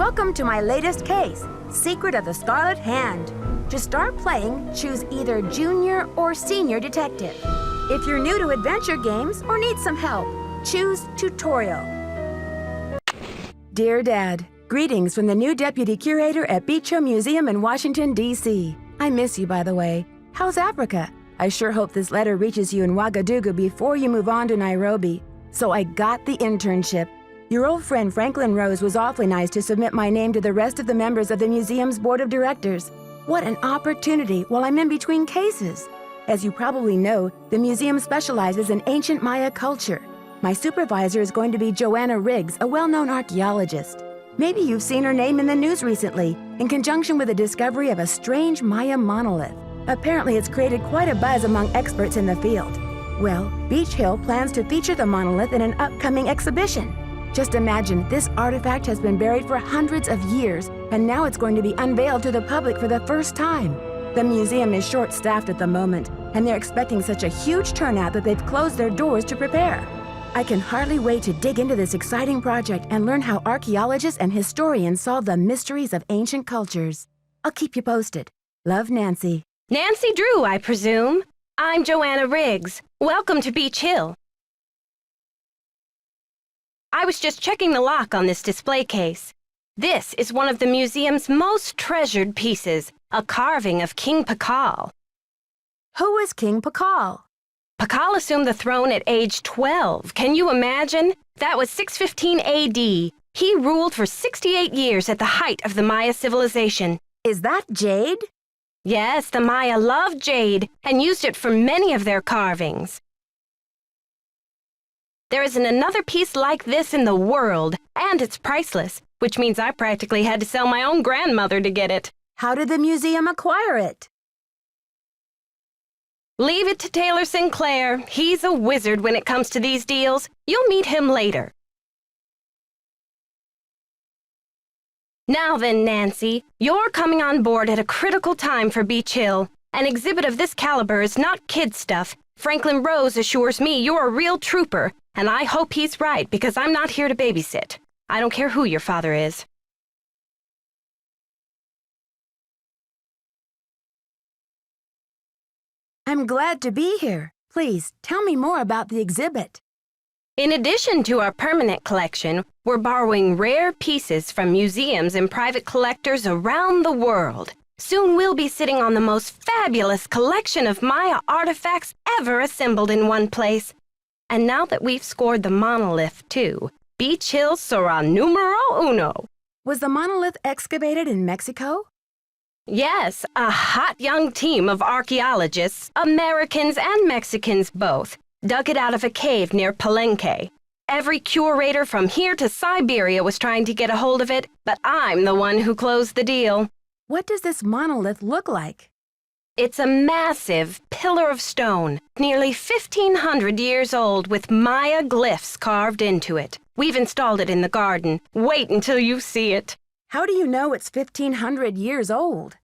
Welcome to my latest case, Secret of the Scarlet Hand. To start playing, choose either Junior or Senior Detective. If you're new to adventure games or need some help, choose Tutorial. Dear Dad, greetings from the new Deputy Curator at Beach Hill Museum in Washington, D.C. I miss you, by the way. How's Africa? I sure hope this letter reaches you in Ouagadougou before you move on to Nairobi. So I got the internship. Your old friend Franklin Rose was awfully nice to submit my name to the rest of the members of the museum's board of directors. What an opportunity while I'm in between cases. As you probably know, the museum specializes in ancient Maya culture. My supervisor is going to be Joanna Riggs, a well-known archaeologist. Maybe you've seen her name in the news recently, in conjunction with the discovery of a strange Maya monolith. Apparently, it's created quite a buzz among experts in the field. Well, Beach Hill plans to feature the monolith in an upcoming exhibition. Just imagine, this artifact has been buried for hundreds of years, and now it's going to be unveiled to the public for the first time. The museum is short-staffed at the moment, and they're expecting such a huge turnout that they've closed their doors to prepare. I can hardly wait to dig into this exciting project and learn how archaeologists and historians solve the mysteries of ancient cultures. I'll keep you posted. Love, Nancy. Nancy Drew, I presume. I'm Joanna Riggs. Welcome to Beach Hill. I was just checking the lock on this display case. This is one of the museum's most treasured pieces, a carving of King Pakal. Who is King Pakal? Pakal assumed the throne at age 12. Can you imagine? That was 615 A.D. He ruled for 68 years at the height of the Maya civilization. Is that jade? Yes, the Maya loved jade and used it for many of their carvings. There isn't another piece like this in the world, and it's priceless, which means I practically had to sell my own grandmother to get it. How did the museum acquire it? Leave it to Taylor Sinclair. He's a wizard when it comes to these deals. You'll meet him later. Now then, Nancy, you're coming on board at a critical time for Beach Hill. An exhibit of this caliber is not kid stuff. Franklin Rose assures me you're a real trooper, and I hope he's right because I'm not here to babysit. I don't care who your father is. I'm glad to be here. Please, tell me more about the exhibit. In addition to our permanent collection, we're borrowing rare pieces from museums and private collectors around the world. Soon we'll be sitting on the most fabulous collection of Maya artifacts ever assembled in one place. And now that we've scored the monolith, too, Beach Hill sera numero uno. Was the monolith excavated in Mexico? Yes, a hot young team of archaeologists, Americans and Mexicans both, dug it out of a cave near Palenque. Every curator from here to Siberia was trying to get a hold of it, but I'm the one who closed the deal. What does this monolith look like? It's a massive pillar of stone, nearly 1,500 years old with Maya glyphs carved into it. We've installed it in the garden. Wait until you see it. How do you know it's 1,500 years old?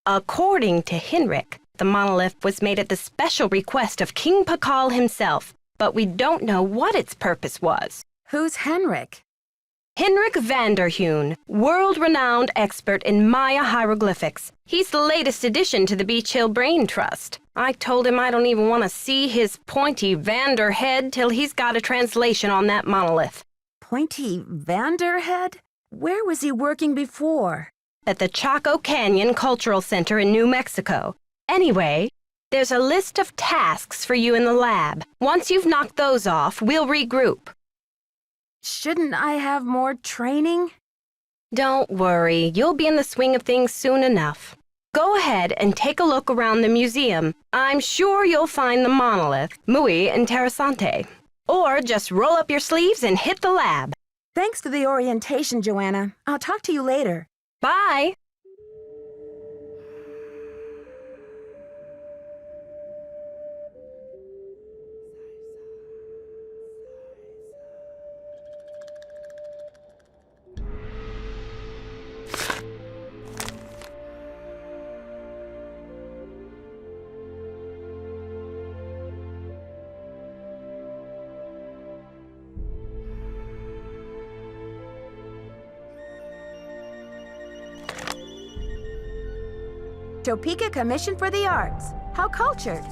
According to Henrik, the monolith was made at the special request of King Pakal himself, but we don't know what its purpose was. Who's Henrik? Henrik Vanderheun, world-renowned expert in Maya hieroglyphics. He's the latest addition to the Beach Hill Brain Trust. I told him I don't even want to see his pointy Vanderhead till he's got a translation on that monolith. Pointy Vanderhead? Where was he working before? At the Chaco Canyon Cultural Center in New Mexico. Anyway, there's a list of tasks for you in the lab. Once you've knocked those off, we'll regroup. Shouldn't I have more training? Don't worry, you'll be in the swing of things soon enough. Go ahead and take a look around the museum. I'm sure you'll find the monolith, muy interesante. Or just roll up your sleeves and hit the lab. Thanks for the orientation, Joanna. I'll talk to you later. Bye! Topeka Commission for the Arts. How cultured.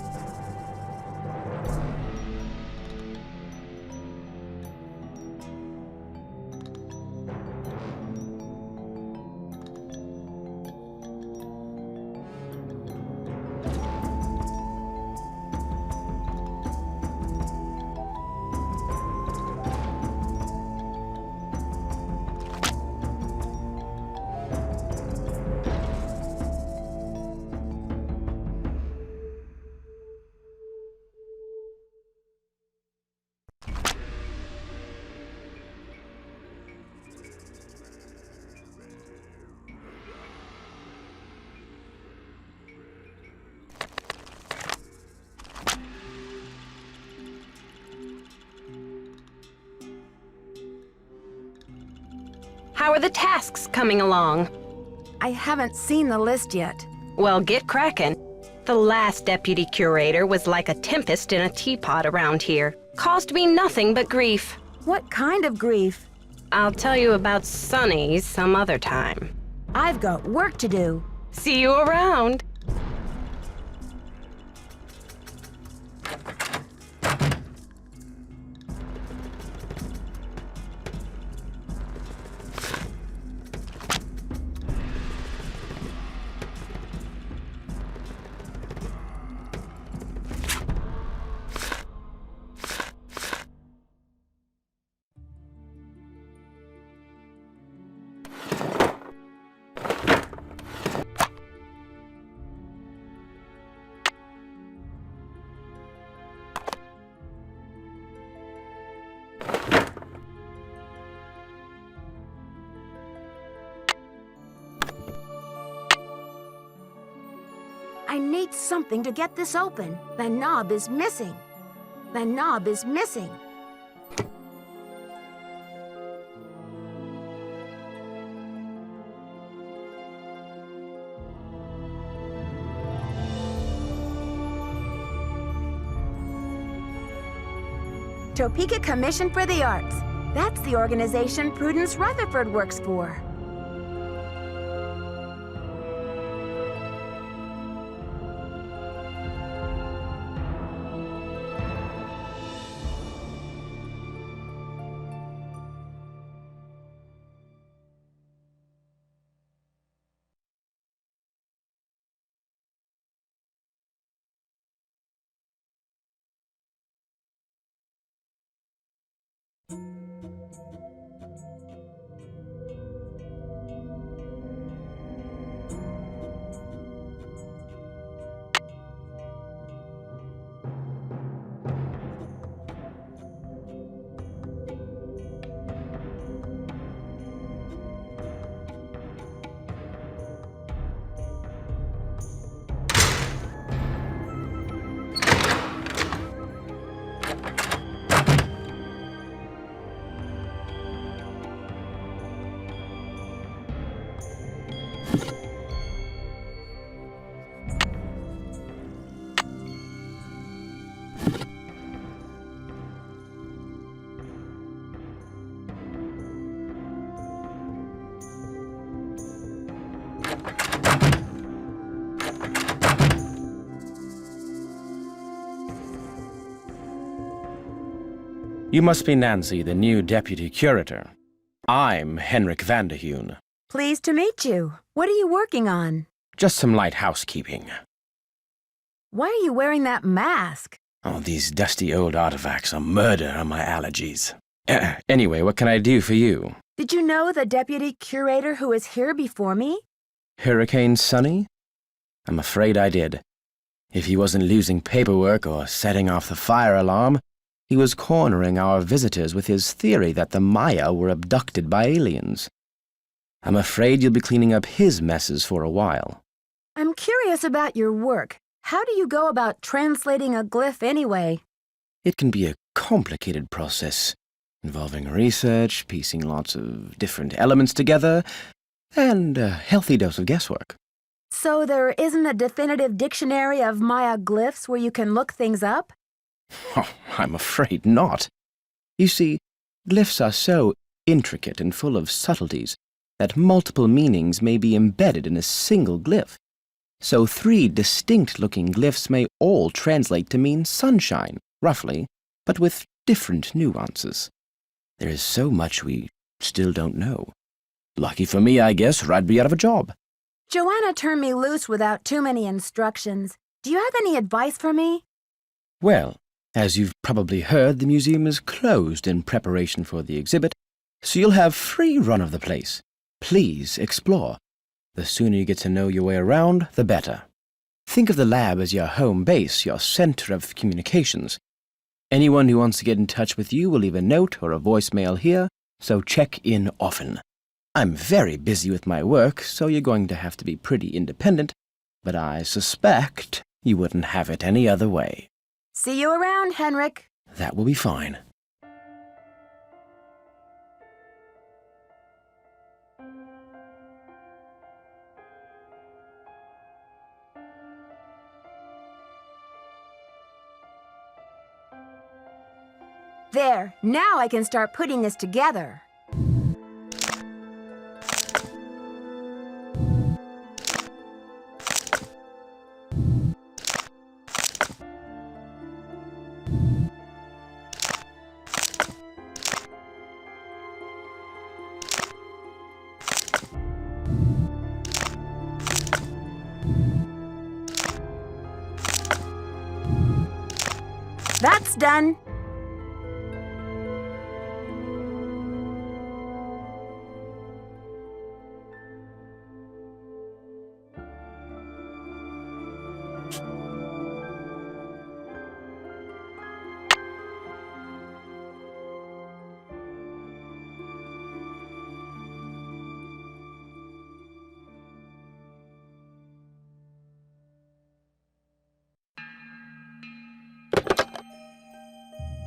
How are the tasks coming along? I haven't seen the list yet. Well, get cracking. The last deputy curator was like a tempest in a teapot around here. Caused me nothing but grief. What kind of grief? I'll tell you about Sonny some other time. I've got work to do. See you around. I need something to get this open. The knob is missing. The knob is missing. Topeka Commission for the Arts. That's the organization Prudence Rutherford works for. You must be Nancy, the new deputy curator. I'm Henrik Vanderheun. Pleased to meet you. What are you working on? Just some light housekeeping. Why are you wearing that mask? Oh, these dusty old artifacts are murder on my allergies. Anyway, what can I do for you? Did you know the deputy curator who was here before me? Hurricane Sonny? I'm afraid I did. If he wasn't losing paperwork or setting off the fire alarm, he was cornering our visitors with his theory that the Maya were abducted by aliens. I'm afraid you'll be cleaning up his messes for a while. I'm curious about your work. How do you go about translating a glyph anyway? It can be a complicated process, involving research, piecing lots of different elements together, and a healthy dose of guesswork. So there isn't a definitive dictionary of Maya glyphs where you can look things up? Oh, I'm afraid not. You see, glyphs are so intricate and full of subtleties that multiple meanings may be embedded in a single glyph. So 3 distinct-looking glyphs may all translate to mean sunshine, roughly, but with different nuances. There is so much we still don't know. Lucky for me, I guess, or I'd be out of a job. Joanna turned me loose without too many instructions. Do you have any advice for me? Well, as you've probably heard, the museum is closed in preparation for the exhibit, so you'll have free run of the place. Please explore. The sooner you get to know your way around, the better. Think of the lab as your home base, your center of communications. Anyone who wants to get in touch with you will leave a note or a voicemail here, so check in often. I'm very busy with my work, so you're going to have to be pretty independent, but I suspect you wouldn't have it any other way. See you around, Henrik. That will be fine. There, now I can start putting this together. That's done.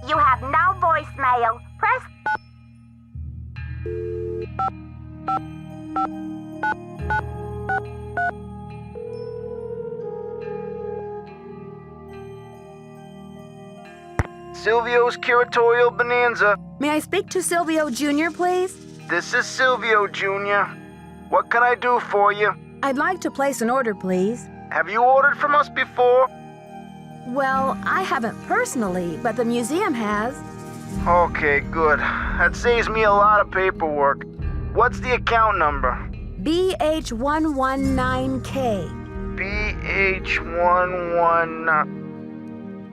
You have no voicemail. Press... Silvio's Curatorial Bonanza. May I speak to Silvio Jr., please? This is Silvio Jr. What can I do for you? I'd like to place an order, please. Have you ordered from us before? Well, I haven't personally, but the museum has. Okay, good. That saves me a lot of paperwork. What's the account number? BH119K.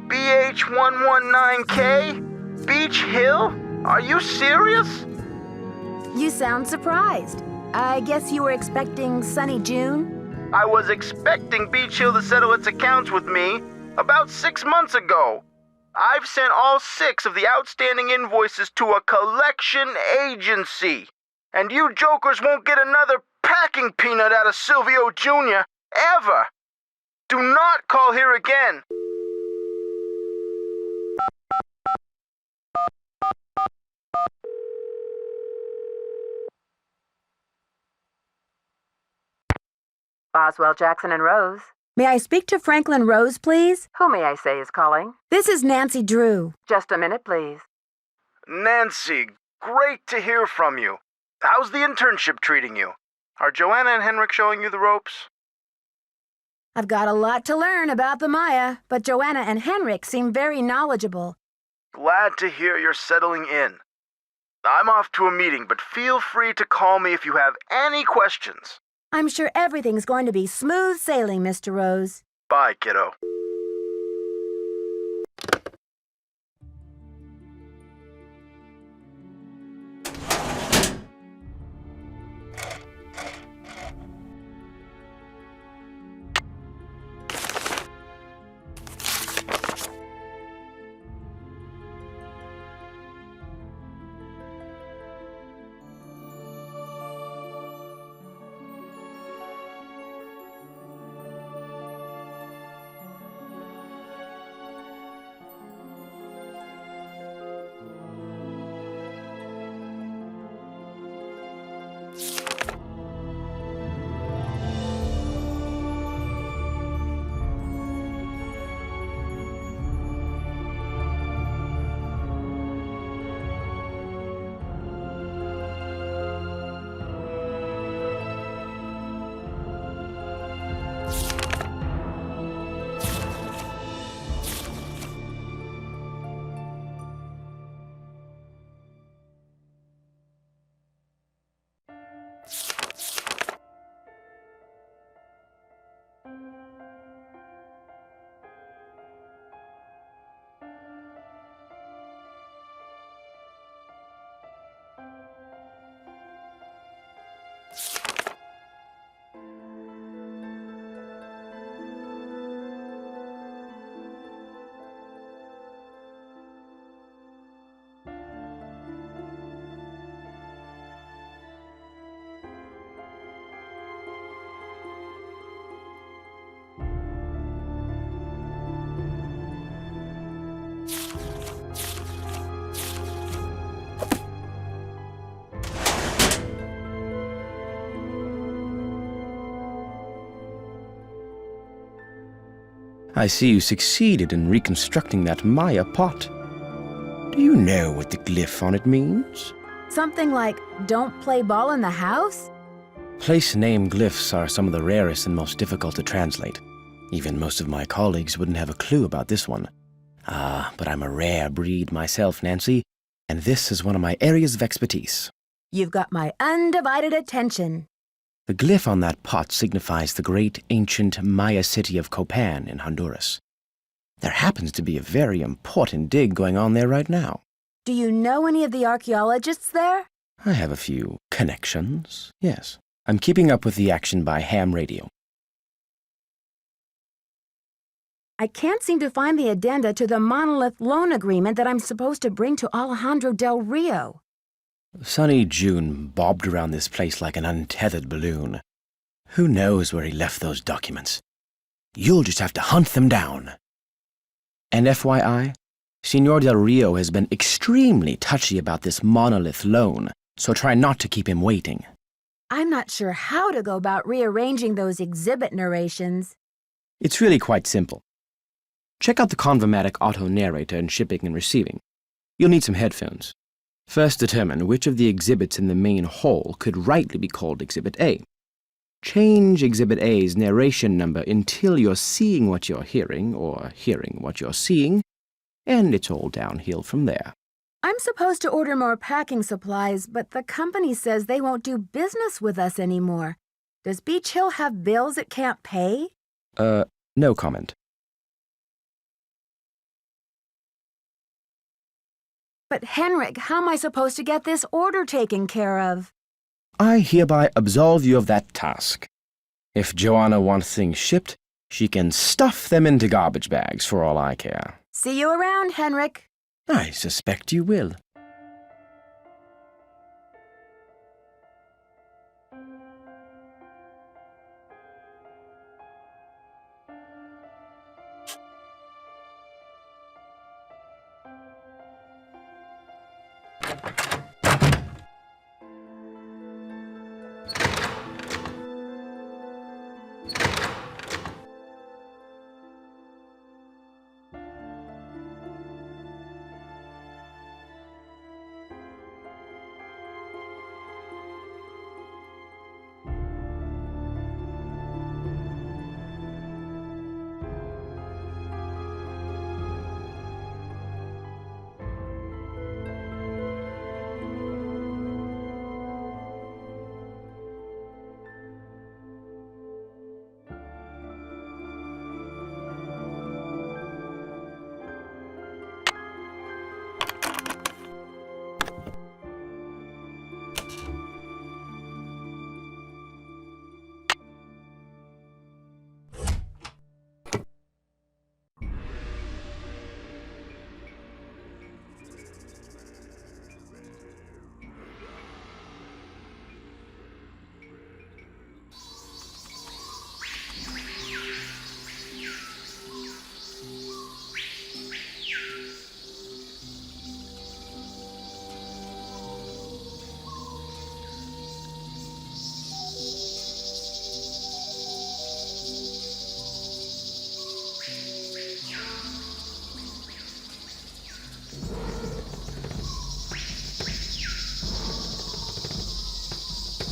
BH119K? Beach Hill? Are you serious? You sound surprised. I guess you were expecting sunny June? I was expecting Beach Hill to settle its accounts with me about 6 months ago. I've sent all 6 of the outstanding invoices to a collection agency. And you jokers won't get another packing peanut out of Silvio Jr. ever. Do not call here again. Boswell, Jackson, and Rose. May I speak to Franklin Rose, please? Who may I say is calling? This is Nancy Drew. Just a minute, please. Nancy, great to hear from you. How's the internship treating you? Are Joanna and Henrik showing you the ropes? I've got a lot to learn about the Maya, but Joanna and Henrik seem very knowledgeable. Glad to hear you're settling in. I'm off to a meeting, but feel free to call me if you have any questions. I'm sure everything's going to be smooth sailing, Mr. Rose. Bye, kiddo. I see you succeeded in reconstructing that Maya pot. Do you know what the glyph on it means? Something like, don't play ball in the house? Place name glyphs are some of the rarest and most difficult to translate. Even most of my colleagues wouldn't have a clue about this one. But I'm a rare breed myself, Nancy, and this is one of my areas of expertise. You've got my undivided attention. The glyph on that pot signifies the great ancient Maya city of Copan in Honduras. There happens to be a very important dig going on there right now. Do you know any of the archaeologists there? I have a few connections, yes. I'm keeping up with the action by ham radio. I can't seem to find the addenda to the monolith loan agreement that I'm supposed to bring to Alejandro Del Rio. Sunny June bobbed around this place like an untethered balloon. Who knows where he left those documents? You'll just have to hunt them down. And FYI, Senor Del Rio has been extremely touchy about this monolith loan, so try not to keep him waiting. I'm not sure how to go about rearranging those exhibit narrations. It's really quite simple. Check out the Convomatic auto narrator in shipping and receiving. You'll need some headphones. First determine which of the exhibits in the main hall could rightly be called Exhibit A. Change Exhibit A's narration number until you're seeing what you're hearing, or hearing what you're seeing, and it's all downhill from there. I'm supposed to order more packing supplies, but the company says they won't do business with us anymore. Does Beach Hill have bills it can't pay? No comment. But Henrik, how am I supposed to get this order taken care of? I hereby absolve you of that task. If Joanna wants things shipped, she can stuff them into garbage bags for all I care. See you around, Henrik. I suspect you will.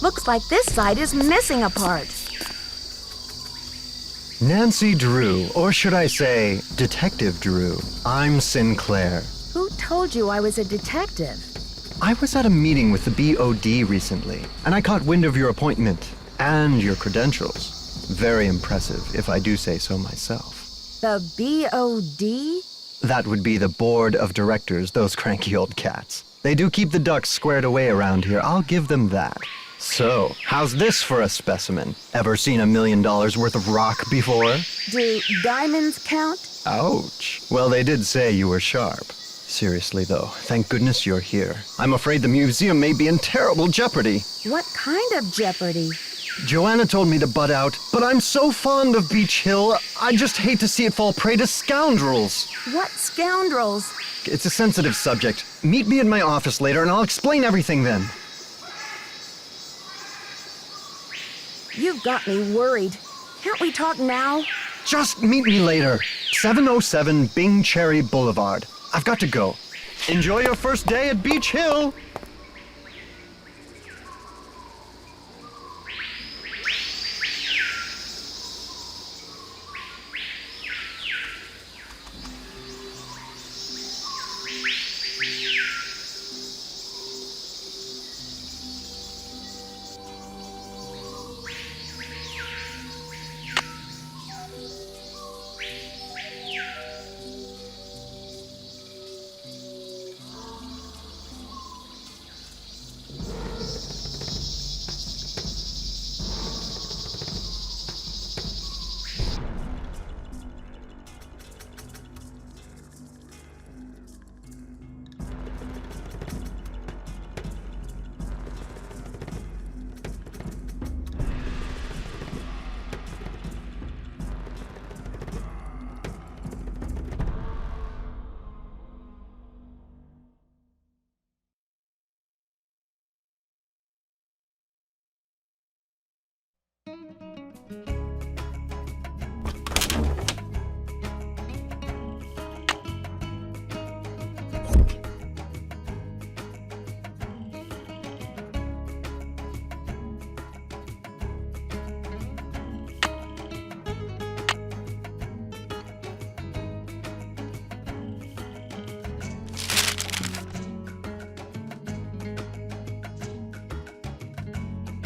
Looks like this side is missing a part. Nancy Drew, or should I say, Detective Drew. I'm Sinclair. Who told you I was a detective? I was at a meeting with the BOD recently, and I caught wind of your appointment and your credentials. Very impressive, if I do say so myself. The BOD? That would be the board of directors, those cranky old cats. They do keep the ducks squared away around here, I'll give them that. So, how's this for a specimen? Ever seen $1 million worth of rock before? Do diamonds count? Ouch. Well, they did say you were sharp. Seriously, though, thank goodness you're here. I'm afraid the museum may be in terrible jeopardy. What kind of jeopardy? Joanna told me to butt out, but I'm so fond of Beach Hill, I just hate to see it fall prey to scoundrels. What scoundrels? It's a sensitive subject. Meet me in my office later and I'll explain everything then. You've got me worried. Can't we talk now? Just meet me later. 707 Bing Cherry Boulevard. I've got to go. Enjoy your first day at Beach Hill.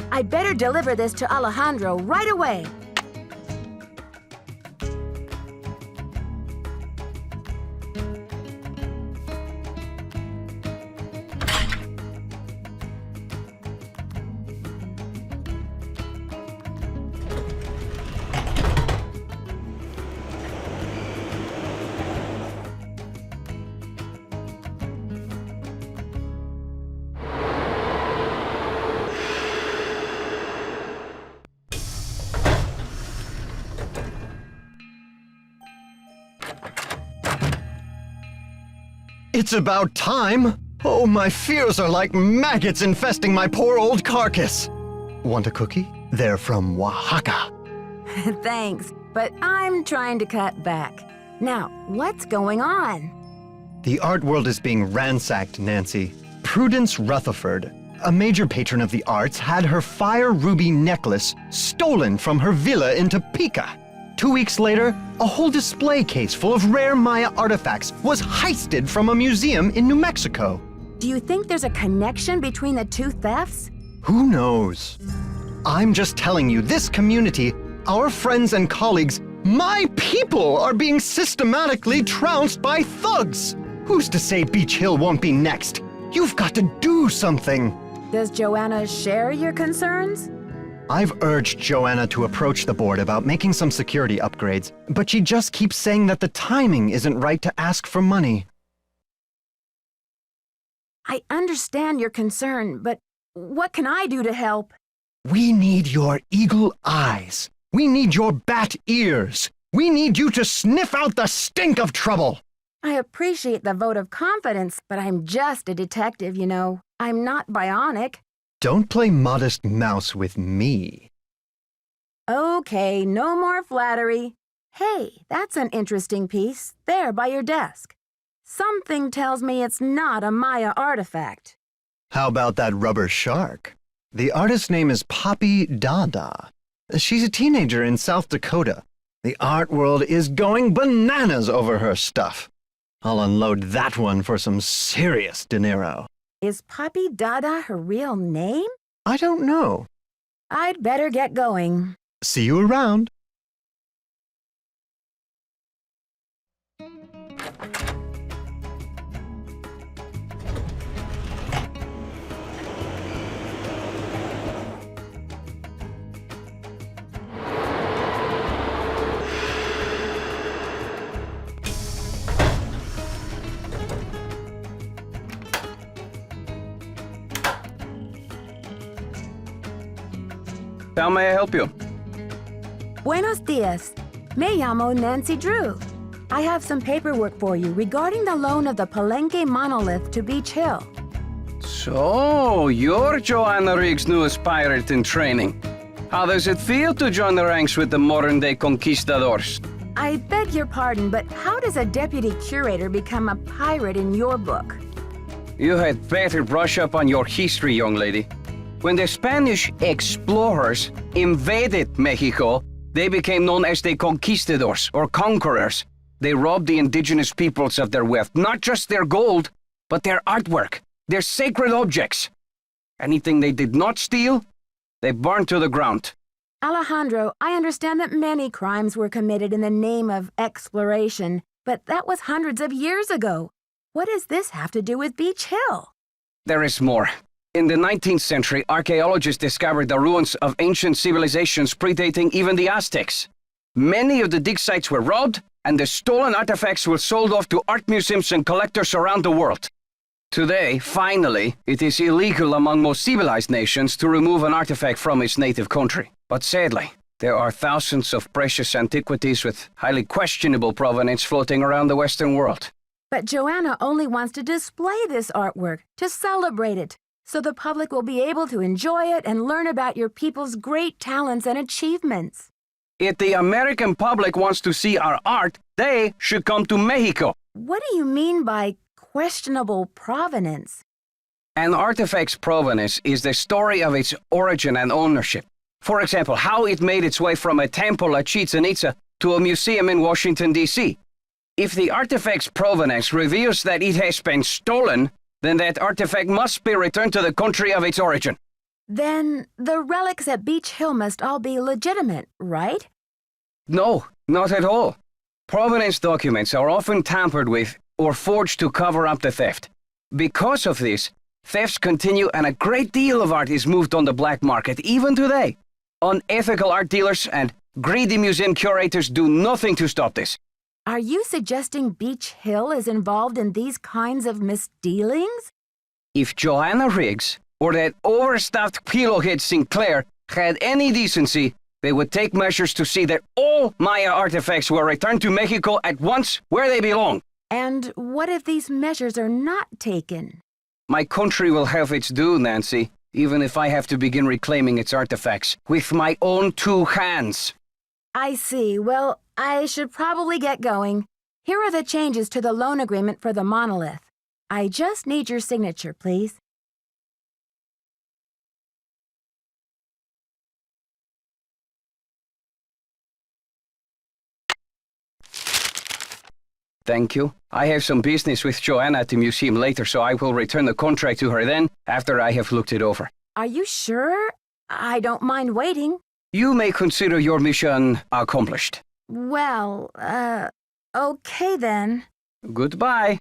I'd better deliver this to Alejandro right away. It's about time! Oh, my fears are like maggots infesting my poor old carcass. Want a cookie? They're from Oaxaca. Thanks, but I'm trying to cut back. Now, what's going on? The art world is being ransacked, Nancy. Prudence Rutherford, a major patron of the arts, had her fire ruby necklace stolen from her villa in Topeka. 2 weeks later, a whole display case full of rare Maya artifacts was heisted from a museum in New Mexico. Do you think there's a connection between the two thefts? Who knows? I'm just telling you, this community, our friends and colleagues, my people are being systematically trounced by thugs. Who's to say Beach Hill won't be next? You've got to do something. Does Joanna share your concerns? I've urged Joanna to approach the board about making some security upgrades, but she just keeps saying that the timing isn't right to ask for money. I understand your concern, but what can I do to help? We need your eagle eyes. We need your bat ears. We need you to sniff out the stink of trouble. I appreciate the vote of confidence, but I'm just a detective, you know. I'm not bionic. Don't play modest mouse with me. Okay, no more flattery. Hey, that's an interesting piece, there by your desk. Something tells me it's not a Maya artifact. How about that rubber shark? The artist's name is Poppy Dada. She's a teenager in South Dakota. The art world is going bananas over her stuff. I'll unload that one for some serious dinero. Is Poppy Dada her real name? I don't know. I'd better get going. See you around. How may I help you? Buenos dias. Me llamo Nancy Drew. I have some paperwork for you regarding the loan of the Palenque monolith to Beach Hill. So, you're Joanna Riggs' newest pirate in training. How does it feel to join the ranks with the modern-day conquistadors? I beg your pardon, but how does a deputy curator become a pirate in your book? You had better brush up on your history, young lady. When the Spanish explorers invaded Mexico, they became known as the conquistadors, or conquerors. They robbed the indigenous peoples of their wealth, not just their gold, but their artwork, their sacred objects. Anything they did not steal, they burned to the ground. Alejandro, I understand that many crimes were committed in the name of exploration, but that was hundreds of years ago. What does this have to do with Beach Hill? There is more. In the 19th century, archaeologists discovered the ruins of ancient civilizations predating even the Aztecs. Many of the dig sites were robbed, and the stolen artifacts were sold off to art museums and collectors around the world. Today, finally, it is illegal among most civilized nations to remove an artifact from its native country. But sadly, there are thousands of precious antiquities with highly questionable provenance floating around the Western world. But Joanna only wants to display this artwork, to celebrate it, so the public will be able to enjoy it and learn about your people's great talents and achievements. If the American public wants to see our art, they should come to Mexico. What do you mean by questionable provenance? An artifact's provenance is the story of its origin and ownership. For example, how it made its way from a temple at Chichen Itza to a museum in Washington, D.C. If the artifact's provenance reveals that it has been stolen, then that artifact must be returned to the country of its origin. Then the relics at Beach Hill must all be legitimate, right? No, not at all. Provenance documents are often tampered with or forged to cover up the theft. Because of this, thefts continue and a great deal of art is moved on the black market even today. Unethical art dealers and greedy museum curators do nothing to stop this. Are you suggesting Beach Hill is involved in these kinds of misdealings? If Joanna Riggs or that overstuffed pillowhead Sinclair had any decency, they would take measures to see that all Maya artifacts were returned to Mexico at once where they belong. And what if these measures are not taken? My country will have its due, Nancy, even if I have to begin reclaiming its artifacts with my own two hands. I see. Well, I should probably get going. Here are the changes to the loan agreement for the monolith. I just need your signature, please. Thank you. I have some business with Joanna at the museum later, so I will return the contract to her then, after I have looked it over. Are you sure? I don't mind waiting. You may consider your mission accomplished. Well, okay then. Goodbye.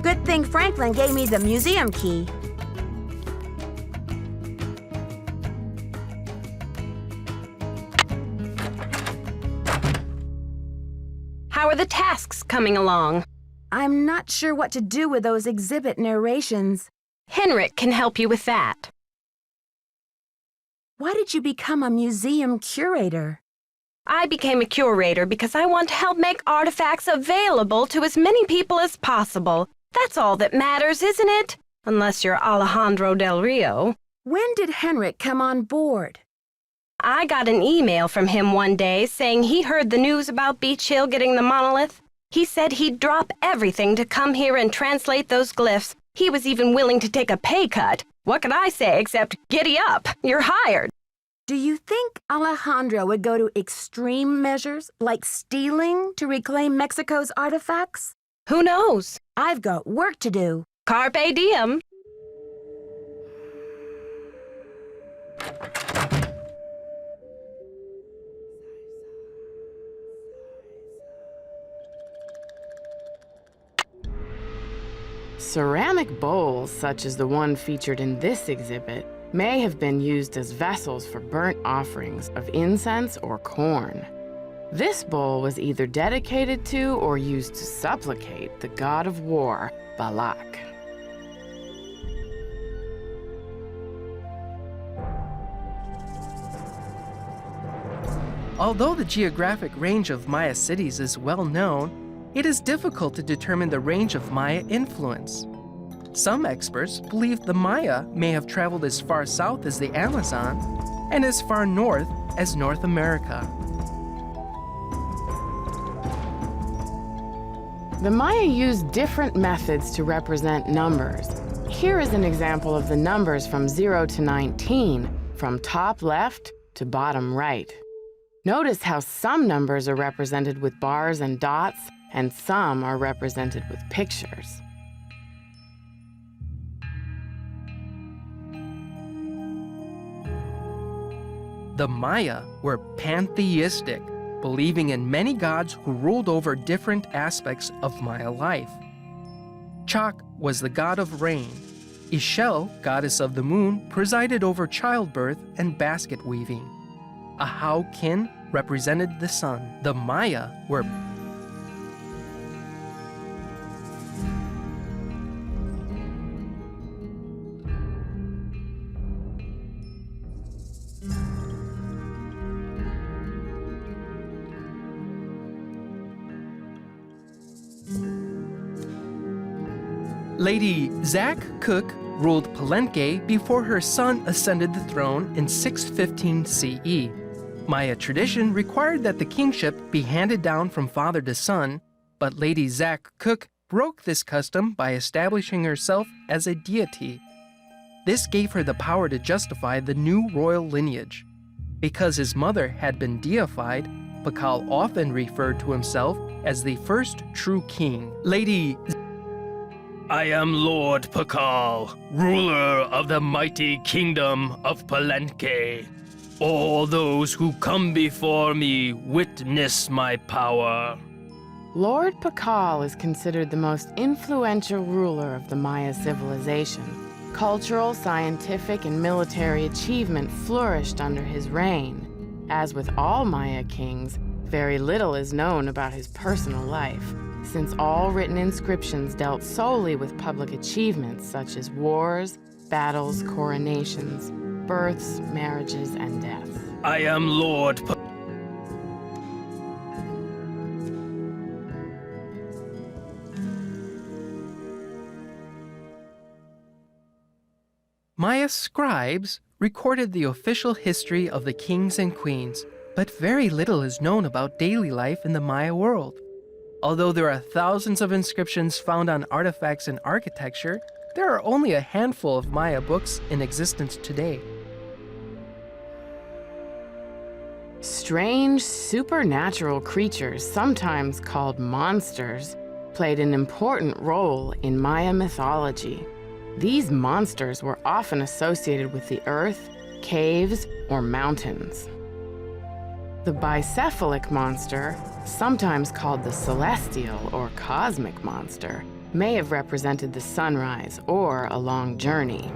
Good thing Franklin gave me the museum key. How are the tasks coming along? I'm not sure what to do with those exhibit narrations. Henrik can help you with that. Why did you become a museum curator? I became a curator because I want to help make artifacts available to as many people as possible. That's all that matters, isn't it? Unless you're Alejandro Del Rio. When did Henrik come on board? I got an email from him one day saying he heard the news about Beach Hill getting the monolith. He said he'd drop everything to come here and translate those glyphs. He was even willing to take a pay cut. What could I say except, giddy up, you're hired. Do you think Alejandro would go to extreme measures, like stealing, to reclaim Mexico's artifacts? Who knows? I've got work to do. Carpe diem. Ceramic bowls, such as the one featured in this exhibit, may have been used as vessels for burnt offerings of incense or corn. This bowl was either dedicated to or used to supplicate the god of war, Balak. Although the geographic range of Maya cities is well known, it is difficult to determine the range of Maya influence. Some experts believe the Maya may have traveled as far south as the Amazon and as far north as North America. The Maya used different methods to represent numbers. Here is an example of the numbers from 0 to 19, from top left to bottom right. Notice how some numbers are represented with bars and dots, and some are represented with pictures. The Maya were pantheistic, believing in many gods who ruled over different aspects of Maya life. Chak was the god of rain. Ixchel, goddess of the moon, presided over childbirth and basket weaving. Ahau-Kin represented the sun. The Maya were Lady Zack Cook ruled Palenque before her son ascended the throne in 615 CE. Maya tradition required that the kingship be handed down from father to son, but Lady Zack Cook broke this custom by establishing herself as a deity. This gave her the power to justify the new royal lineage. Because his mother had been deified, Pakal often referred to himself as the first true king. I am Lord Pakal, ruler of the mighty kingdom of Palenque. All those who come before me witness my power. Lord Pakal is considered the most influential ruler of the Maya civilization. Cultural, scientific, and military achievement flourished under his reign. As with all Maya kings, very little is known about his personal life, since all written inscriptions dealt solely with public achievements such as wars, battles, coronations, births, marriages, and deaths. I am Lord Maya scribes recorded the official history of the kings and queens, but very little is known about daily life in the Maya world. Although there are thousands of inscriptions found on artifacts and architecture, there are only a handful of Maya books in existence today. Strange, supernatural creatures, sometimes called monsters, played an important role in Maya mythology. These monsters were often associated with the earth, caves, or mountains. The bicephalic monster, sometimes called the celestial or cosmic monster, may have represented the sunrise or a long journey.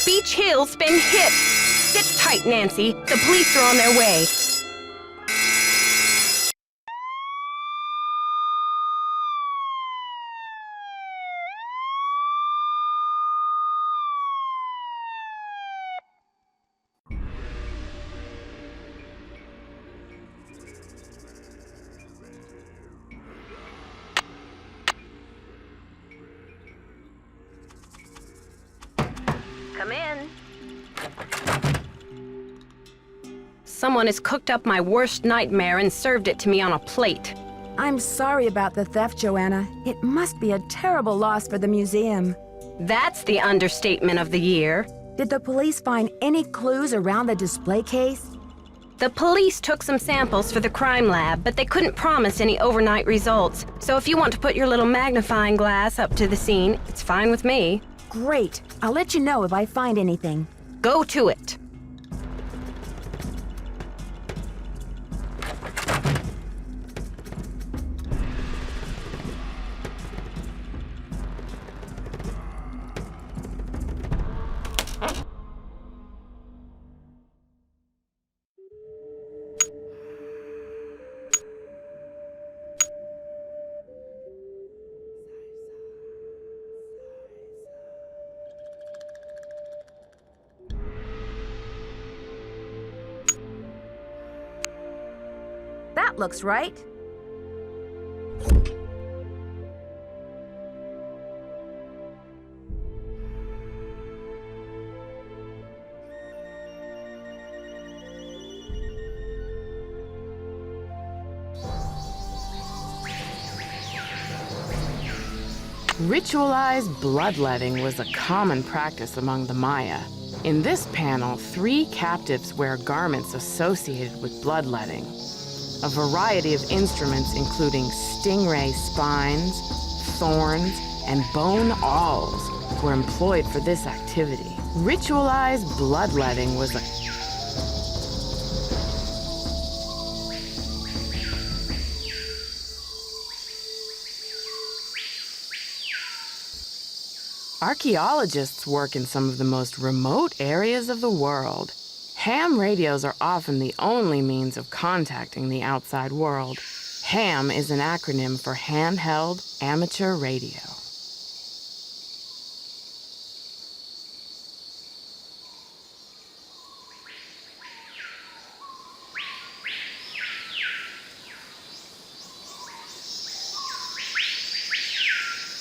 Beach Hill's been hit. Sit tight, Nancy. The police are on their way. Come in. Someone has cooked up my worst nightmare and served it to me on a plate. I'm sorry about the theft, Joanna. It must be a terrible loss for the museum. That's the understatement of the year. Did the police find any clues around the display case? The police took some samples for the crime lab, but they couldn't promise any overnight results. So if you want to put your little magnifying glass up to the scene, it's fine with me. Great. I'll let you know if I find anything. Go to it. That looks right. Ritualized bloodletting was a common practice among the Maya. In this panel, 3 captives wear garments associated with bloodletting. A variety of instruments, including stingray spines, thorns, and bone awls, were employed for this activity. Ritualized bloodletting was a Archaeologists work in some of the most remote areas of the world. Ham radios are often the only means of contacting the outside world. HAM is an acronym for Handheld Amateur Radio.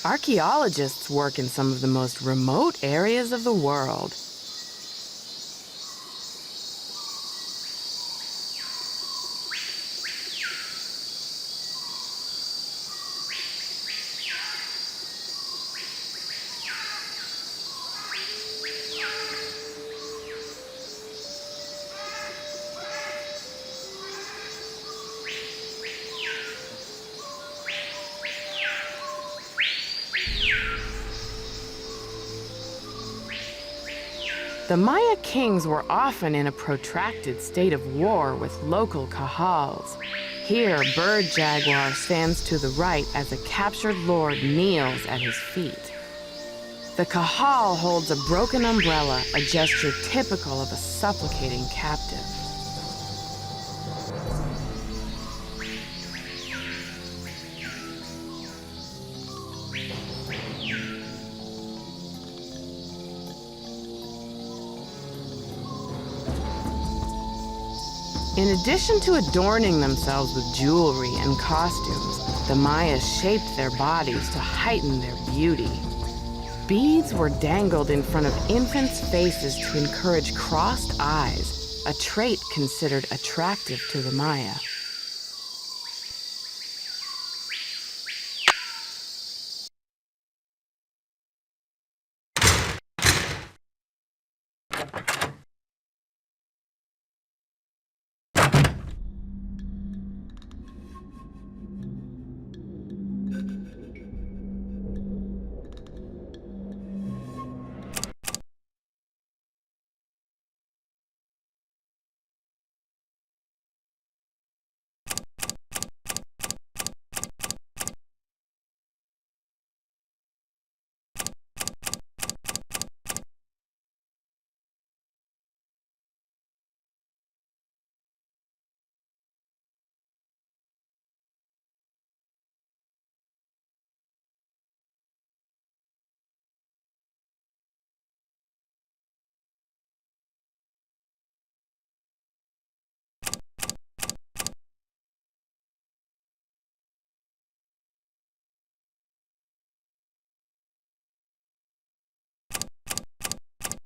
Archaeologists work in some of the most remote areas of the world. The Maya kings were often in a protracted state of war with local kahals. Here, Bird Jaguar stands to the right as a captured lord kneels at his feet. The kahal holds a broken umbrella, a gesture typical of a supplicating captive. In addition to adorning themselves with jewelry and costumes, the Mayas shaped their bodies to heighten their beauty. Beads were dangled in front of infants' faces to encourage crossed eyes, a trait considered attractive to the Maya.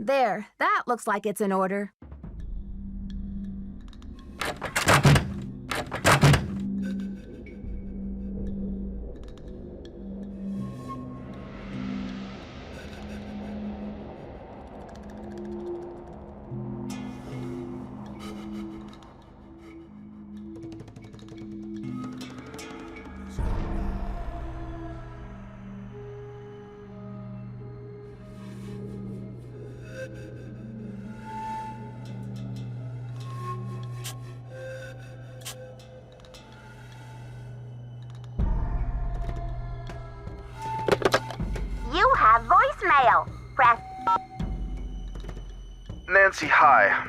There, that looks like it's in order. You have voicemail. Press. Nancy, hi.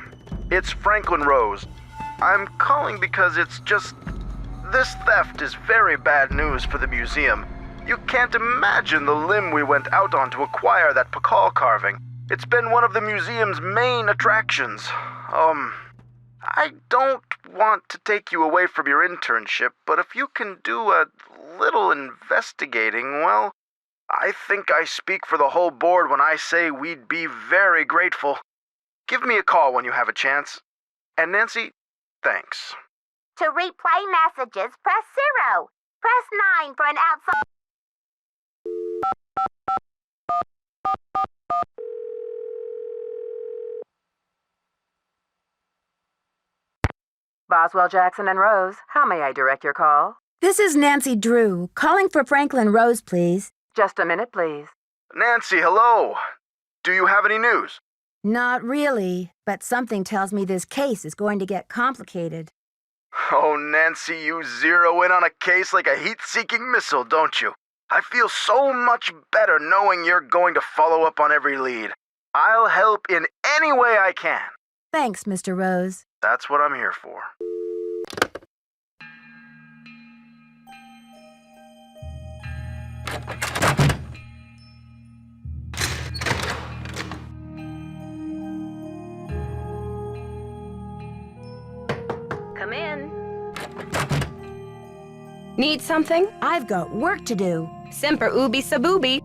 It's Franklin Rose. I'm calling because it's just... This theft is very bad news for the museum. You can't imagine the limb we went out on to acquire that Pakal carving. It's been one of the museum's main attractions. I don't want to take you away from your internship, but if you can do a little investigating, well, I think I speak for the whole board when I say we'd be very grateful. Give me a call when you have a chance. And Nancy, thanks. To replay messages, press 0. Press 9 for an outside... Boswell, Jackson, and Rose, how may I direct your call? This is Nancy Drew, calling for Franklin Rose, please. Just a minute, please. Nancy, hello. Do you have any news? Not really, but something tells me this case is going to get complicated. Oh, Nancy, you zero in on a case like a heat-seeking missile, don't you? I feel so much better knowing you're going to follow up on every lead. I'll help in any way I can. Thanks, Mr. Rose. That's what I'm here for. Come in. Need something? I've got work to do. Semper ubi sub ubi.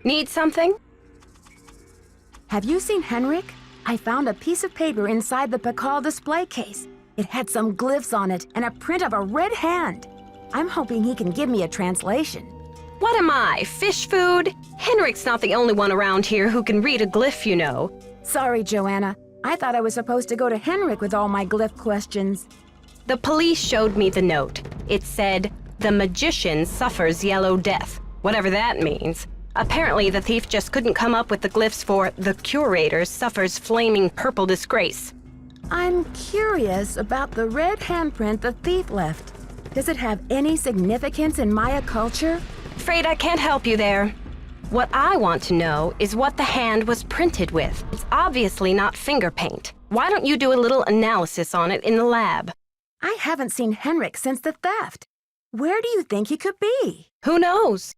Need something? Have you seen Henrik? I found a piece of paper inside the Pakal display case. It had some glyphs on it and a print of a red hand. I'm hoping he can give me a translation. What am I, fish food? Henrik's not the only one around here who can read a glyph, you know. Sorry, Joanna. I thought I was supposed to go to Henrik with all my glyph questions. The police showed me the note. It said, "The magician suffers yellow death," whatever that means. Apparently, the thief just couldn't come up with the glyphs for "the curator suffers flaming purple disgrace." I'm curious about the red handprint the thief left. Does it have any significance in Maya culture? Afraid I can't help you there. What I want to know is what the hand was printed with. It's obviously not finger paint. Why don't you do a little analysis on it in the lab? I haven't seen Henrik since the theft. Where do you think he could be? Who knows?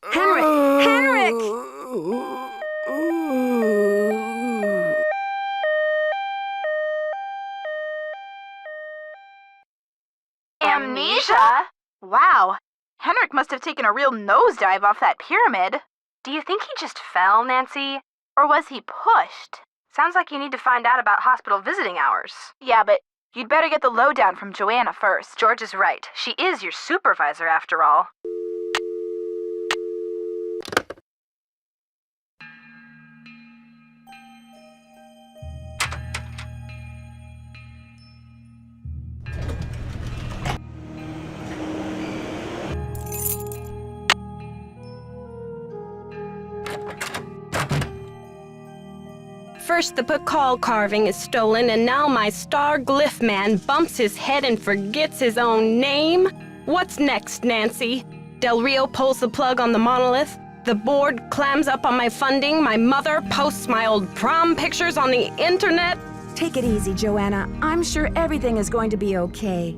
Henrik! Amnesia? Wow. Henrik must have taken a real nosedive off that pyramid. Do you think he just fell, Nancy? Or was he pushed? Sounds like you need to find out about hospital visiting hours. Yeah, but you'd better get the lowdown from Joanna first. George is right. She is your supervisor, after all. First the Pakal carving is stolen, and now my star glyph man bumps his head and forgets his own name? What's next, Nancy? Del Rio pulls the plug on the monolith, the board clams up on my funding, my mother posts my old prom pictures on the internet. Take it easy, Joanna. I'm sure everything is going to be okay.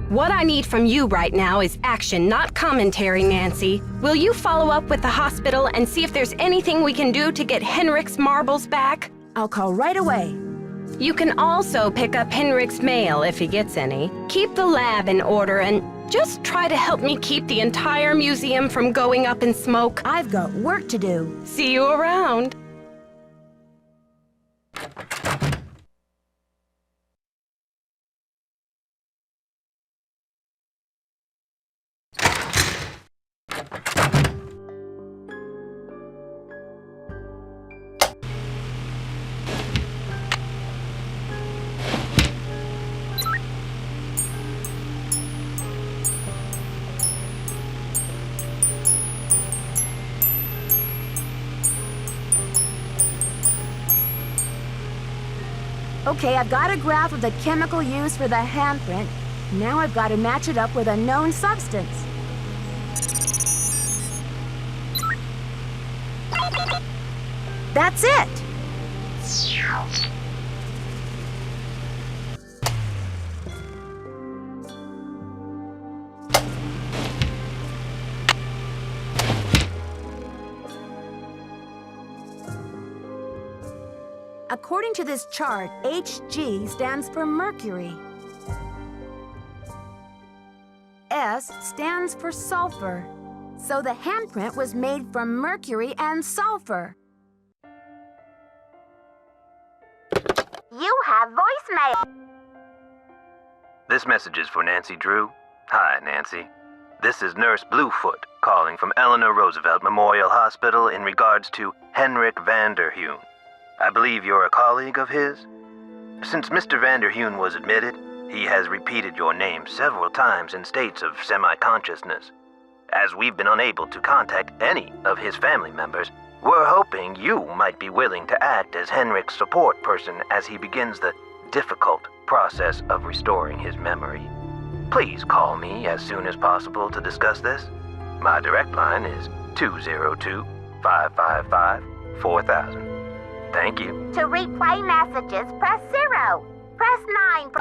What I need from you right now is action, not commentary, Nancy. Will you follow up with the hospital and see if there's anything we can do to get Henrik's marbles back? I'll call right away. You can also pick up Henrik's mail if he gets any. Keep the lab in order and just try to help me keep the entire museum from going up in smoke. I've got work to do. See you around. Okay, I've got a graph of the chemical used for the handprint. Now I've got to match it up with a known substance. That's it! According to this chart, Hg stands for mercury. S stands for sulfur. So the handprint was made from mercury and sulfur. You have voicemail. This message is for Nancy Drew. Hi, Nancy. This is Nurse Bluefoot calling from Eleanor Roosevelt Memorial Hospital in regards to Henrik Vanderheun. I believe you're a colleague of his? Since Mr. Vanderheun was admitted, he has repeated your name several times in states of semi-consciousness. As we've been unable to contact any of his family members, we're hoping you might be willing to act as Henrik's support person as he begins the difficult process of restoring his memory. Please call me as soon as possible to discuss this. My direct line is 202-555-4000. Thank you. To replay messages, press 0. Press 9 for...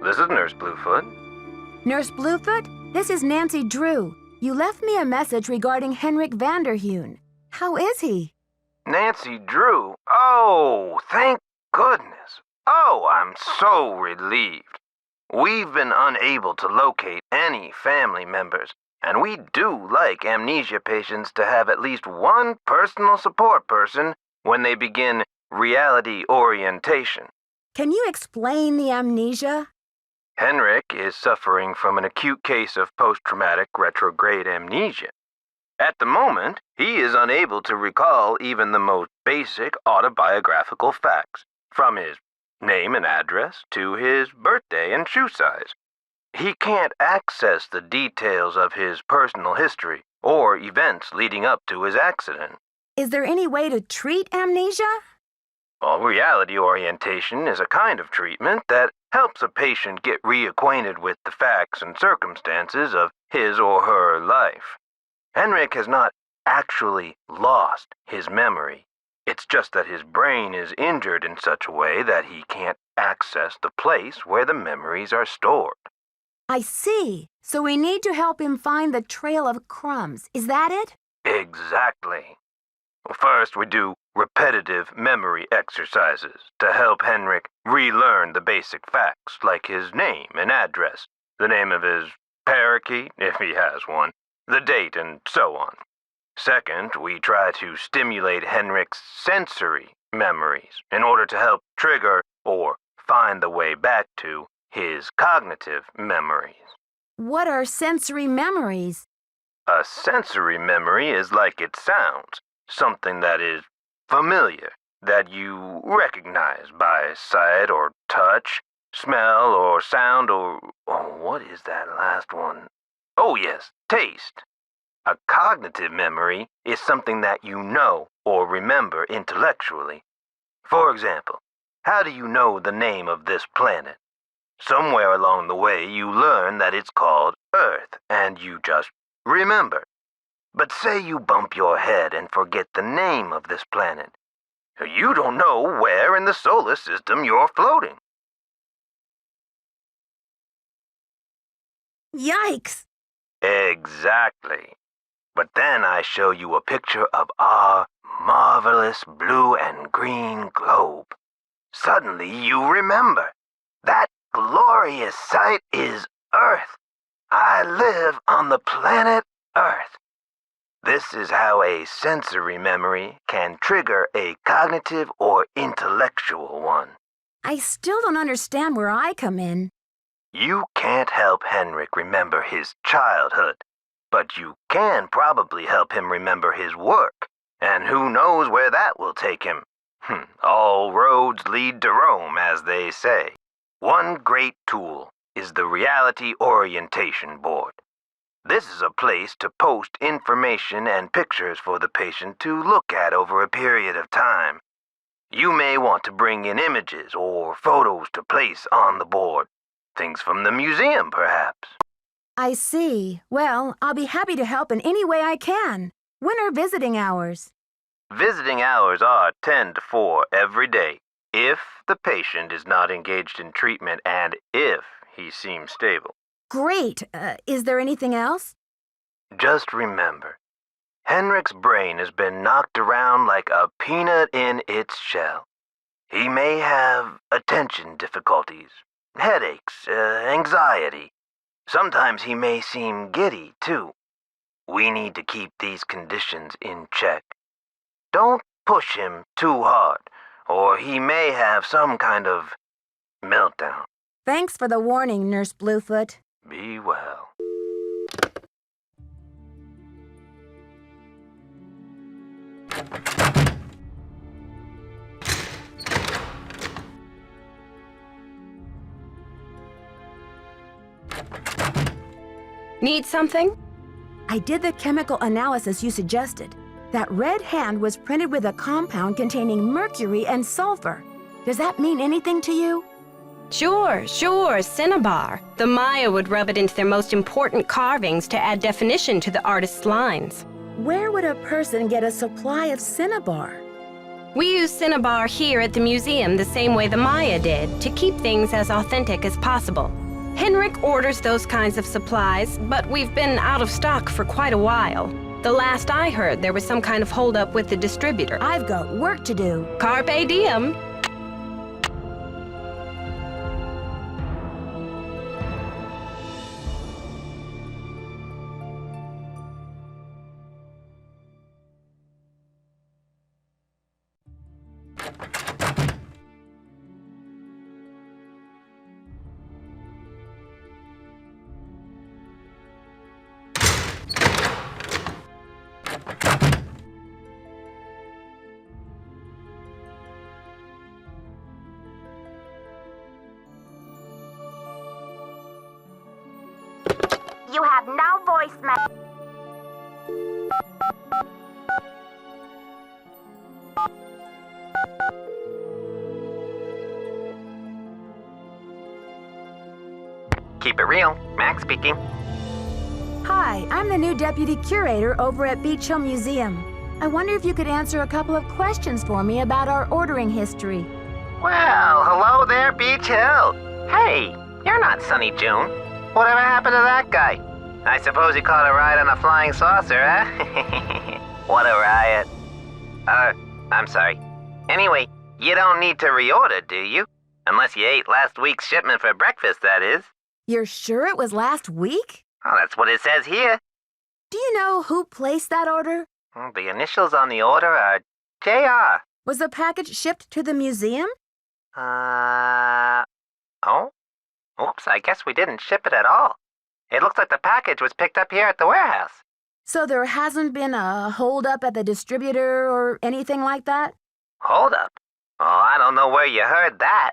This is Nurse Bluefoot. Nurse Bluefoot, this is Nancy Drew. You left me a message regarding Henrik Vanderheun. How is he? Nancy Drew? Oh, thank goodness. Oh, I'm so relieved. We've been unable to locate any family members, and we do like amnesia patients to have at least one personal support person when they begin reality orientation. Can you explain the amnesia? Henrik is suffering from an acute case of post-traumatic retrograde amnesia. At the moment, he is unable to recall even the most basic autobiographical facts, from his name and address to his birthday and shoe size. He can't access the details of his personal history or events leading up to his accident. Is there any way to treat amnesia? Well, reality orientation is a kind of treatment that helps a patient get reacquainted with the facts and circumstances of his or her life. Henrik has not actually lost his memory. It's just that his brain is injured in such a way that he can't access the place where the memories are stored. I see. So we need to help him find the trail of crumbs. Is that it? Exactly. Well, first, we do repetitive memory exercises to help Henrik relearn the basic facts like his name and address, the name of his parakeet, if he has one, the date, and so on. Second, we try to stimulate Henrik's sensory memories in order to help trigger or find the way back to his cognitive memories. What are sensory memories? A sensory memory is like it sounds, something that is familiar, that you recognize by sight or touch, smell or sound or... Oh, what is that last one? Oh yes, taste. A cognitive memory is something that you know or remember intellectually. For example, how do you know the name of this planet? Somewhere along the way you learn that it's called Earth, and you just remember. But say you bump your head and forget the name of this planet. You don't know where in the solar system you're floating. Yikes! Exactly. But then I show you a picture of our marvelous blue and green globe. Suddenly you remember. That glorious sight is Earth. I live on the planet Earth. This is how a sensory memory can trigger a cognitive or intellectual one. I still don't understand where I come in. You can't help Henrik remember his childhood, but you can probably help him remember his work, and who knows where that will take him. All roads lead to Rome, as they say. One great tool is the Reality Orientation Board. This is a place to post information and pictures for the patient to look at over a period of time. You may want to bring in images or photos to place on the board. Things from the museum, perhaps. I see. Well, I'll be happy to help in any way I can. When are visiting hours? Visiting hours are 10 to 4 every day, if the patient is not engaged in treatment and if he seems stable. Great. Is there anything else? Just remember, Henrik's brain has been knocked around like a peanut in its shell. He may have attention difficulties, headaches, anxiety. Sometimes he may seem giddy, too. We need to keep these conditions in check. Don't push him too hard, or he may have some kind of meltdown. Thanks for the warning, Nurse Bluefoot. Be well. Need something? I did the chemical analysis you suggested. That red hand was printed with a compound containing mercury and sulfur. Does that mean anything to you? Sure, cinnabar. The Maya would rub it into their most important carvings to add definition to the artist's lines. Where would a person get a supply of cinnabar? We use cinnabar here at the museum the same way the Maya did, to keep things as authentic as possible. Henrik orders those kinds of supplies, but we've been out of stock for quite a while. The last I heard, there was some kind of holdup with the distributor. I've got work to do. Carpe diem. You have no voicemail. Keep it real. Max speaking. Hi, I'm the new deputy curator over at Beach Hill Museum. I wonder if you could answer a couple of questions for me about our ordering history. Well, hello there, Beach Hill. Hey, you're not Sunny June. Whatever happened to that guy? I suppose he caught a ride on a flying saucer, huh? What a riot. I'm sorry. Anyway, you don't need to reorder, do you? Unless you ate last week's shipment for breakfast, that is. You're sure it was last week? Well, that's what it says here. Do you know who placed that order? The initials on the order are J.R. Was the package shipped to the museum? Oh? Oops, I guess we didn't ship it at all. It looks like the package was picked up here at the warehouse. So there hasn't been a holdup at the distributor or anything like that? Hold up. Oh, I don't know where you heard that.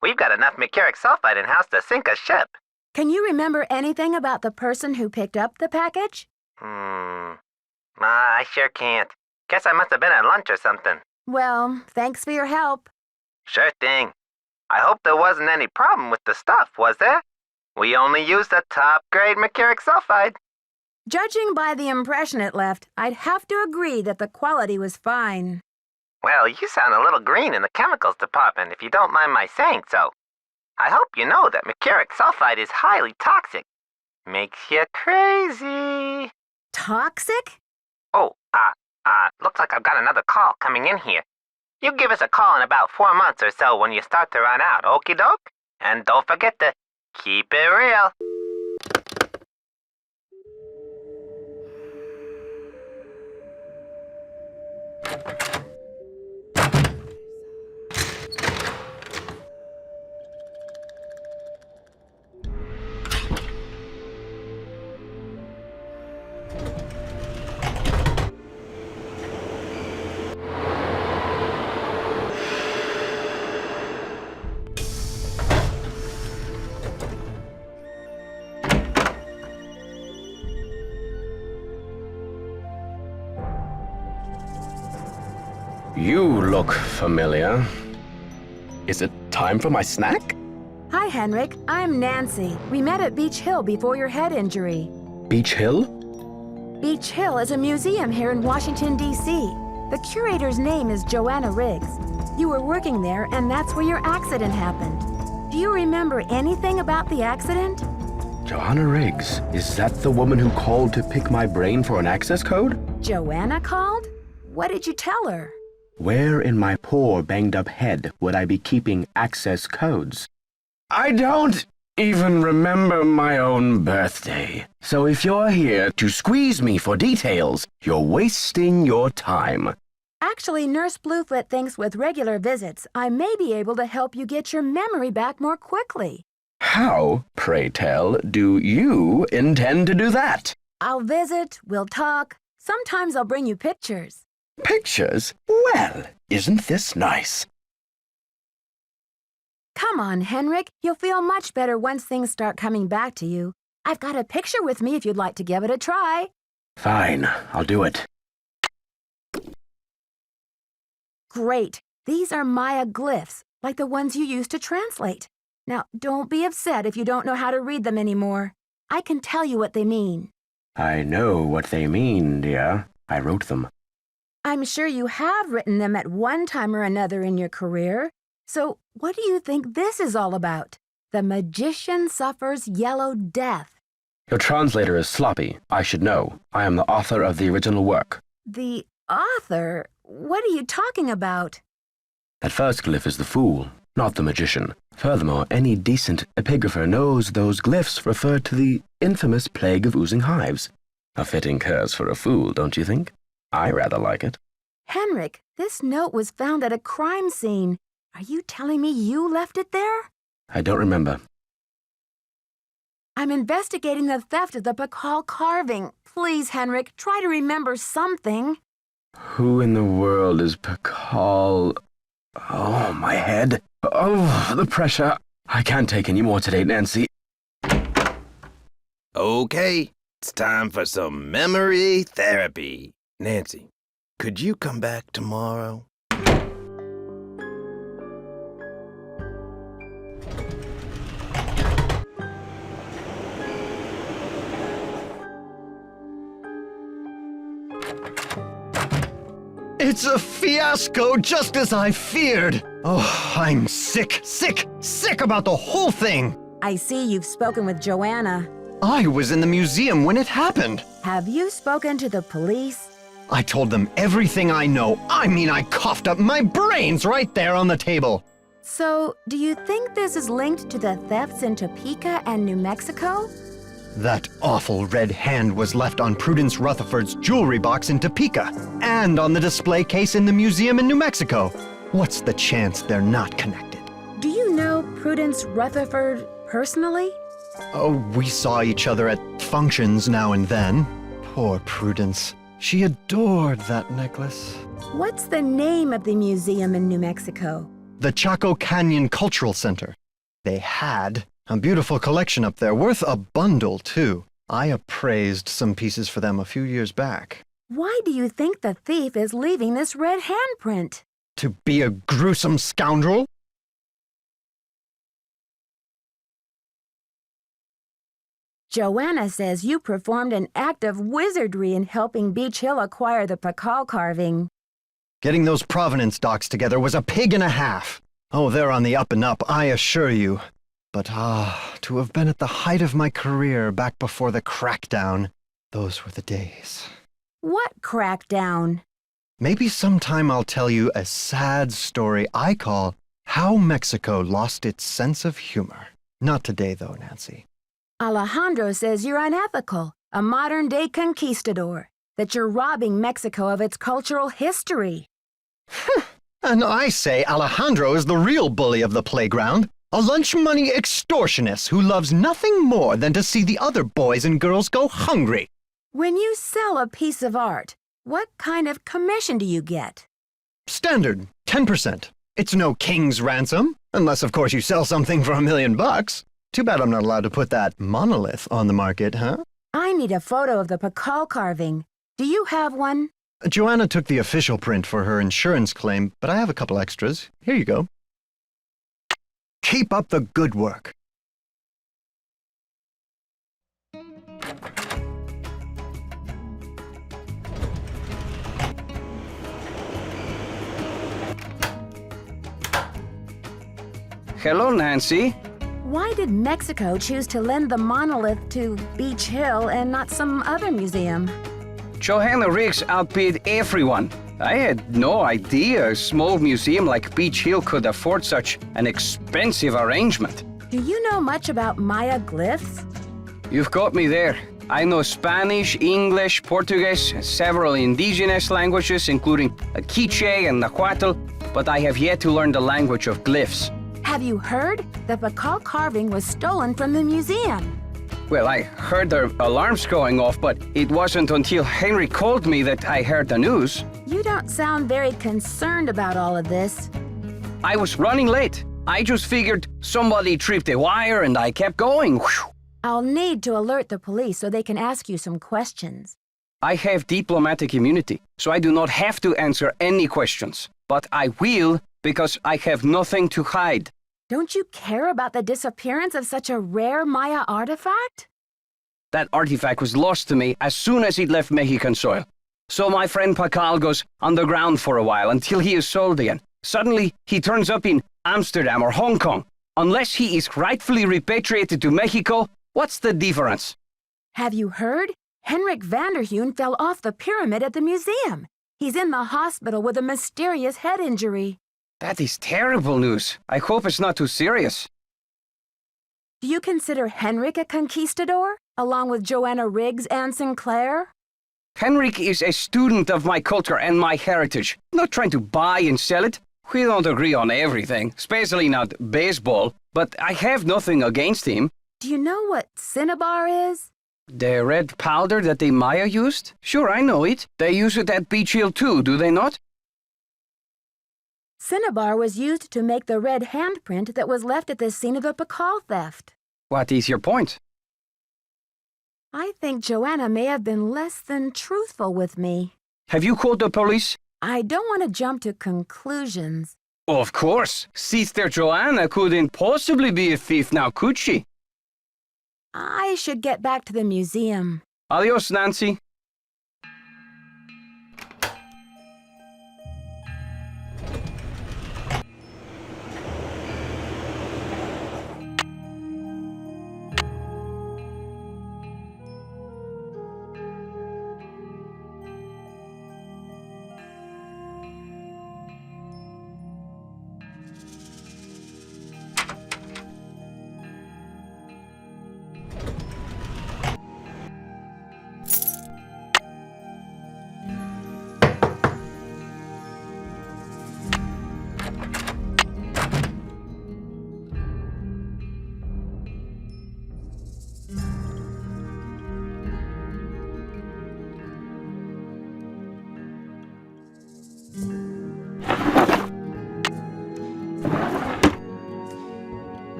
We've got enough mercuric sulfide in-house to sink a ship. Can you remember anything about the person who picked up the package? I sure can't. Guess I must have been at lunch or something. Well, thanks for your help. Sure thing. I hope there wasn't any problem with the stuff, was there? We only used the top-grade mercuric sulfide. Judging by the impression it left, I'd have to agree that the quality was fine. Well, you sound a little green in the chemicals department, if you don't mind my saying so. I hope you know that mercuric sulfide is highly toxic. Makes you crazy. Toxic? Oh, looks like I've got another call coming in here. You give us a call in about 4 months or so when you start to run out, okie doke? And don't forget to keep it real. You look familiar. Is it time for my snack? Hi, Henrik. I'm Nancy. We met at Beach Hill before your head injury. Beach Hill? Beach Hill is a museum here in Washington, D.C. The curator's name is Joanna Riggs. You were working there, and that's where your accident happened. Do you remember anything about the accident? Joanna Riggs. Is that the woman who called to pick my brain for an access code? Joanna called? What did you tell her? Where in my poor banged-up head would I be keeping access codes? I don't even remember my own birthday. So if you're here to squeeze me for details, you're wasting your time. Actually, Nurse Bluefoot thinks with regular visits, I may be able to help you get your memory back more quickly. How, pray tell, do you intend to do that? I'll visit, we'll talk. Sometimes I'll bring you pictures. Pictures? Well, isn't this nice? Come on, Henrik. You'll feel much better once things start coming back to you. I've got a picture with me if you'd like to give it a try. Fine, I'll do it. Great. These are Maya glyphs, like the ones you used to translate. Now, don't be upset if you don't know how to read them anymore. I can tell you what they mean. I know what they mean, dear. I wrote them. I'm sure you have written them at one time or another in your career. So, what do you think this is all about? The magician suffers yellow death. Your translator is sloppy. I should know. I am the author of the original work. The author? What are you talking about? That first glyph is the fool, not the magician. Furthermore, any decent epigrapher knows those glyphs refer to the infamous plague of oozing hives. A fitting curse for a fool, don't you think? I rather like it. Henrik, this note was found at a crime scene. Are you telling me you left it there? I don't remember. I'm investigating the theft of the Pakal carving. Please, Henrik, try to remember something. Who in the world is Pakal? Oh, my head. Oh, the pressure. I can't take any more today, Nancy. Okay, it's time for some memory therapy. Nancy, could you come back tomorrow? It's a fiasco, just as I feared. Oh, I'm sick about the whole thing. I see you've spoken with Joanna. I was in the museum when it happened. Have you spoken to the police? I told them everything I know. I coughed up my brains right there on the table. So, do you think this is linked to the thefts in Topeka and New Mexico? That awful red hand was left on Prudence Rutherford's jewelry box in Topeka and on the display case in the museum in New Mexico. What's the chance they're not connected? Do you know Prudence Rutherford personally? Oh, we saw each other at functions now and then. Poor Prudence. She adored that necklace. What's the name of the museum in New Mexico? The Chaco Canyon Cultural Center. They had a beautiful collection up there, worth a bundle, too. I appraised some pieces for them a few years back. Why do you think the thief is leaving this red handprint? To be a gruesome scoundrel? Joanna says you performed an act of wizardry in helping Beach Hill acquire the Pakal carving. Getting those provenance docs together was a pig and a half. Oh, they're on the up and up, I assure you. But to have been at the height of my career back before the crackdown, those were the days. What crackdown? Maybe sometime I'll tell you a sad story I call How Mexico Lost Its Sense of Humor. Not today, though, Nancy. Alejandro says you're unethical, a modern-day conquistador, that you're robbing Mexico of its cultural history. And I say Alejandro is the real bully of the playground, a lunch money extortionist who loves nothing more than to see the other boys and girls go hungry. When you sell a piece of art, what kind of commission do you get? Standard, 10%. It's no king's ransom, unless of course you sell something for $1 million. Too bad I'm not allowed to put that monolith on the market, huh? I need a photo of the Pakal carving. Do you have one? Joanna took the official print for her insurance claim, but I have a couple extras. Here you go. Keep up the good work. Hello, Nancy. Why did Mexico choose to lend the monolith to Beach Hill and not some other museum? Johanna Riggs outbid everyone. I had no idea a small museum like Beach Hill could afford such an expensive arrangement. Do you know much about Maya glyphs? You've got me there. I know Spanish, English, Portuguese, and several indigenous languages, including Quiche and Nahuatl, but I have yet to learn the language of glyphs. Have you heard? The Pakal carving was stolen from the museum. Well, I heard the alarms going off, but it wasn't until Henry called me that I heard the news. You don't sound very concerned about all of this. I was running late. I just figured somebody tripped a wire and I kept going. Whew. I'll need to alert the police so they can ask you some questions. I have diplomatic immunity, so I do not have to answer any questions. But I will because I have nothing to hide. Don't you care about the disappearance of such a rare Maya artifact? That artifact was lost to me as soon as it left Mexican soil. So my friend Pakal goes underground for a while until he is sold again. Suddenly, he turns up in Amsterdam or Hong Kong. Unless he is rightfully repatriated to Mexico, what's the difference? Have you heard? Henrik Vanderheun fell off the pyramid at the museum. He's in the hospital with a mysterious head injury. That is terrible news. I hope it's not too serious. Do you consider Henrik a conquistador, along with Joanna Riggs and Sinclair? Henrik is a student of my culture and my heritage, not trying to buy and sell it. We don't agree on everything, especially not baseball, but I have nothing against him. Do you know what cinnabar is? The red powder that the Maya used? Sure, I know it. They use it at Beach Hill too, do they not? Cinnabar was used to make the red handprint that was left at the scene of the Pakal theft. What is your point? I think Joanna may have been less than truthful with me. Have you called the police? I don't want to jump to conclusions. Of course. Sister Joanna couldn't possibly be a thief now, could she? I should get back to the museum. Adios, Nancy.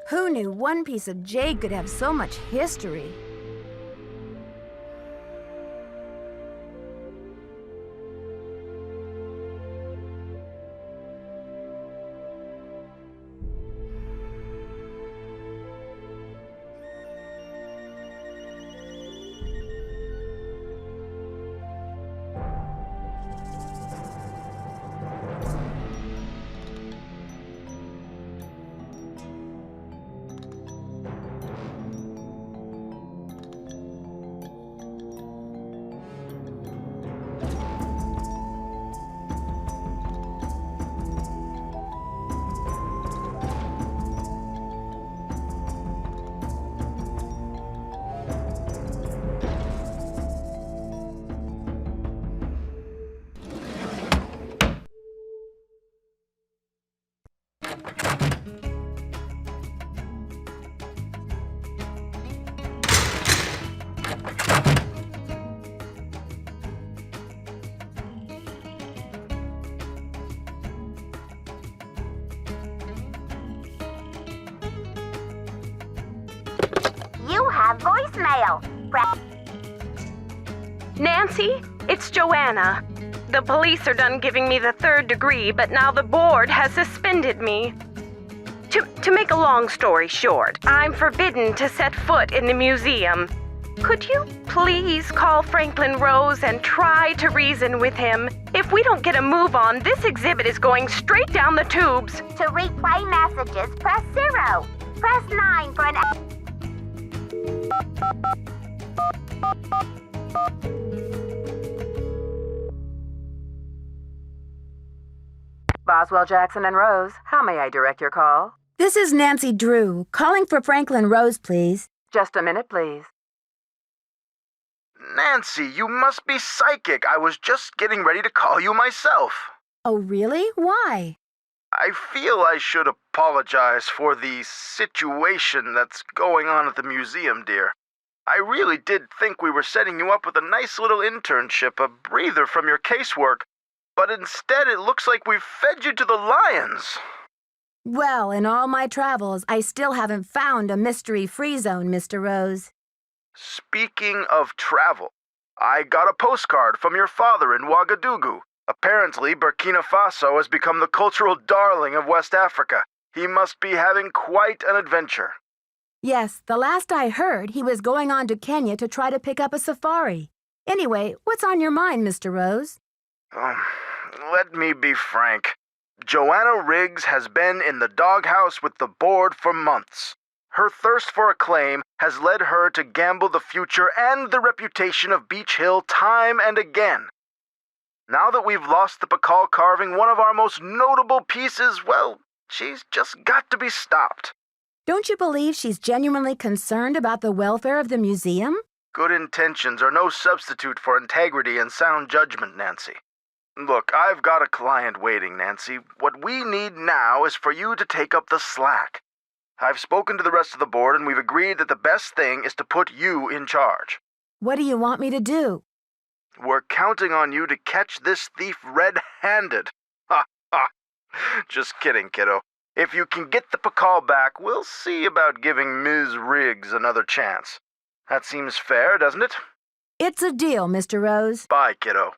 Who knew one piece of jade could have so much history? voicemail. Press... Nancy, it's Joanna. The police are done giving me the 3rd degree, but now the board has suspended me. To make a long story short, I'm forbidden to set foot in the museum. Could you please call Franklin Rose and try to reason with him? If we don't get a move on, this exhibit is going straight down the tubes. To replay messages, press 0. Press 9 for an... Boswell, Jackson, and Rose, how may I direct your call? This is Nancy Drew, calling for Franklin Rose, please. Just a minute, please. Nancy, you must be psychic. I was just getting ready to call you myself. Oh, really? Why? I feel I should apologize for the situation that's going on at the museum, dear. I really did think we were setting you up with a nice little internship, a breather from your casework, but instead it looks like we've fed you to the lions. Well, in all my travels, I still haven't found a mystery-free zone, Mr. Rose. Speaking of travel, I got a postcard from your father in Ouagadougou. Apparently, Burkina Faso has become the cultural darling of West Africa. He must be having quite an adventure. Yes, the last I heard, he was going on to Kenya to try to pick up a safari. Anyway, what's on your mind, Mr. Rose? Let me be frank. Joanna Riggs has been in the doghouse with the board for months. Her thirst for acclaim has led her to gamble the future and the reputation of Beach Hill time and again. Now that we've lost the Pakal carving, one of our most notable pieces, well, she's just got to be stopped. Don't you believe she's genuinely concerned about the welfare of the museum? Good intentions are no substitute for integrity and sound judgment, Nancy. Look, I've got a client waiting, Nancy. What we need now is for you to take up the slack. I've spoken to the rest of the board, and we've agreed that the best thing is to put you in charge. What do you want me to do? We're counting on you to catch this thief red-handed. Ha ha! Just kidding, kiddo. If you can get the Pakal back, we'll see about giving Ms. Riggs another chance. That seems fair, doesn't it? It's a deal, Mr. Rose. Bye, kiddo.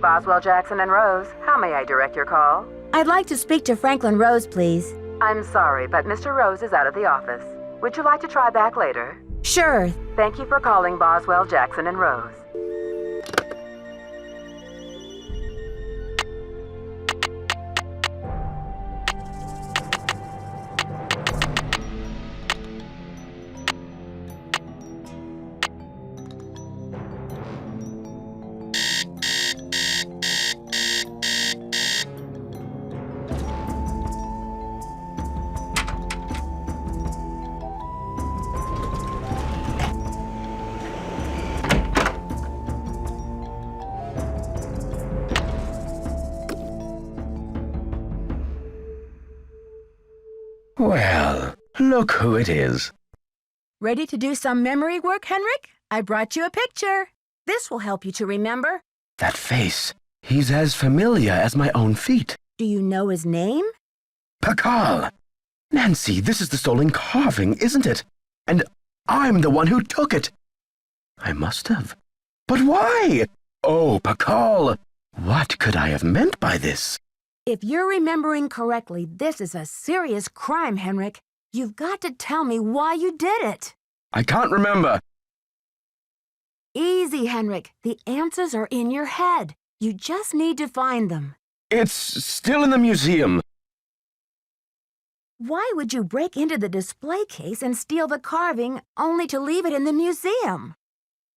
Boswell, Jackson, and Rose, how may I direct your call? I'd like to speak to Franklin Rose, please. I'm sorry, but Mr. Rose is out of the office. Would you like to try back later? Sure. Thank you for calling Boswell, Jackson, and Rose. Well, look who it is. Ready to do some memory work, Henrik? I brought you a picture. This will help you to remember. That face. He's as familiar as my own feet. Do you know his name? Pakal! Nancy, this is the stolen carving, isn't it? And I'm the one who took it. I must have. But why? Oh, Pakal! What could I have meant by this? If you're remembering correctly, this is a serious crime, Henrik. You've got to tell me why you did it. I can't remember. Easy, Henrik. The answers are in your head. You just need to find them. It's still in the museum. Why would you break into the display case and steal the carving only to leave it in the museum?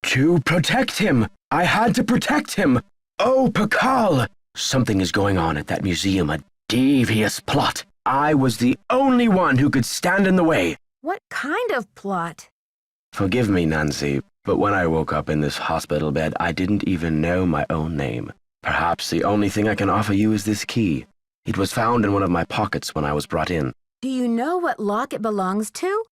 To protect him. I had to protect him. Oh, Pakal! Something is going on at that museum, a devious plot. I was the only one who could stand in the way. What kind of plot? Forgive me, Nancy, but when I woke up in this hospital bed, I didn't even know my own name. Perhaps the only thing I can offer you is this key. It was found in one of my pockets when I was brought in. Do you know what lock it belongs to?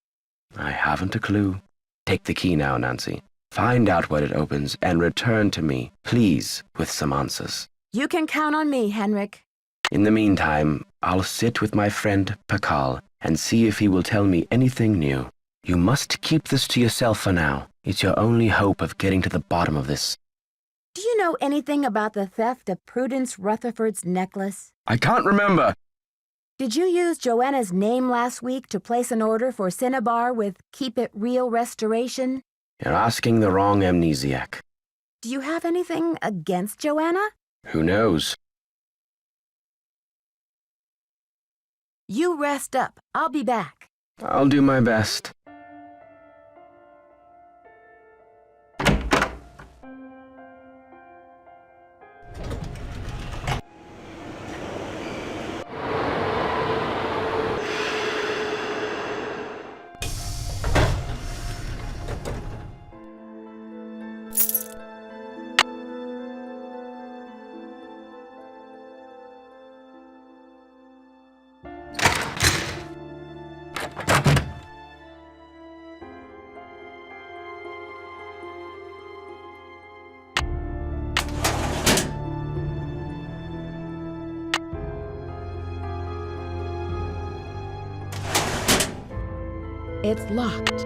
I haven't a clue. Take the key now, Nancy. Find out what it opens and return to me, please, with some answers. You can count on me, Henrik. In the meantime, I'll sit with my friend Pakal and see if he will tell me anything new. You must keep this to yourself for now. It's your only hope of getting to the bottom of this. Do you know anything about the theft of Prudence Rutherford's necklace? I can't remember. Did you use Joanna's name last week to place an order for Cinnabar with Keep It Real Restoration? You're asking the wrong amnesiac. Do you have anything against Joanna? Who knows? You rest up. I'll be back. I'll do my best. It's locked.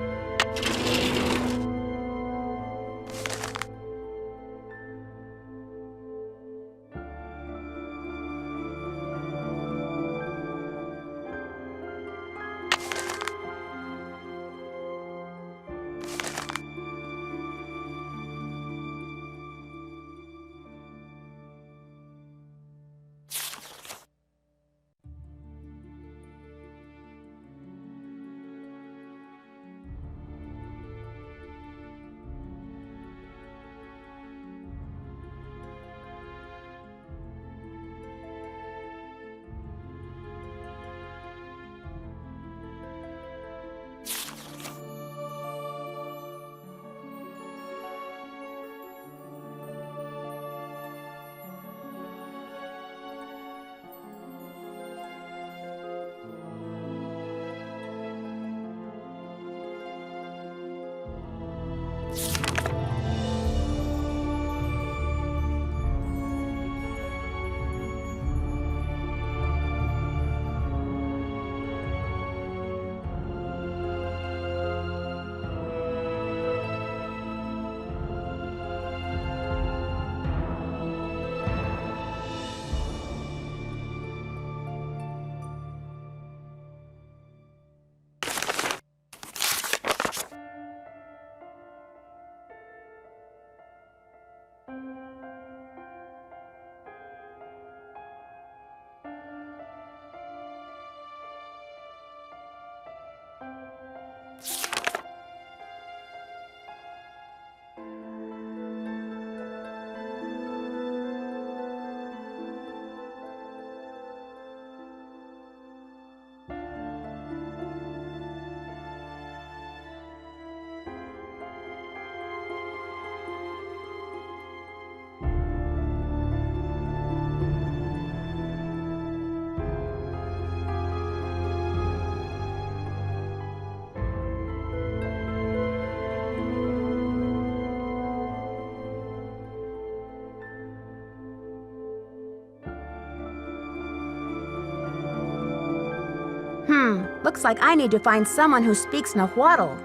Looks like I need to find someone who speaks Nahuatl.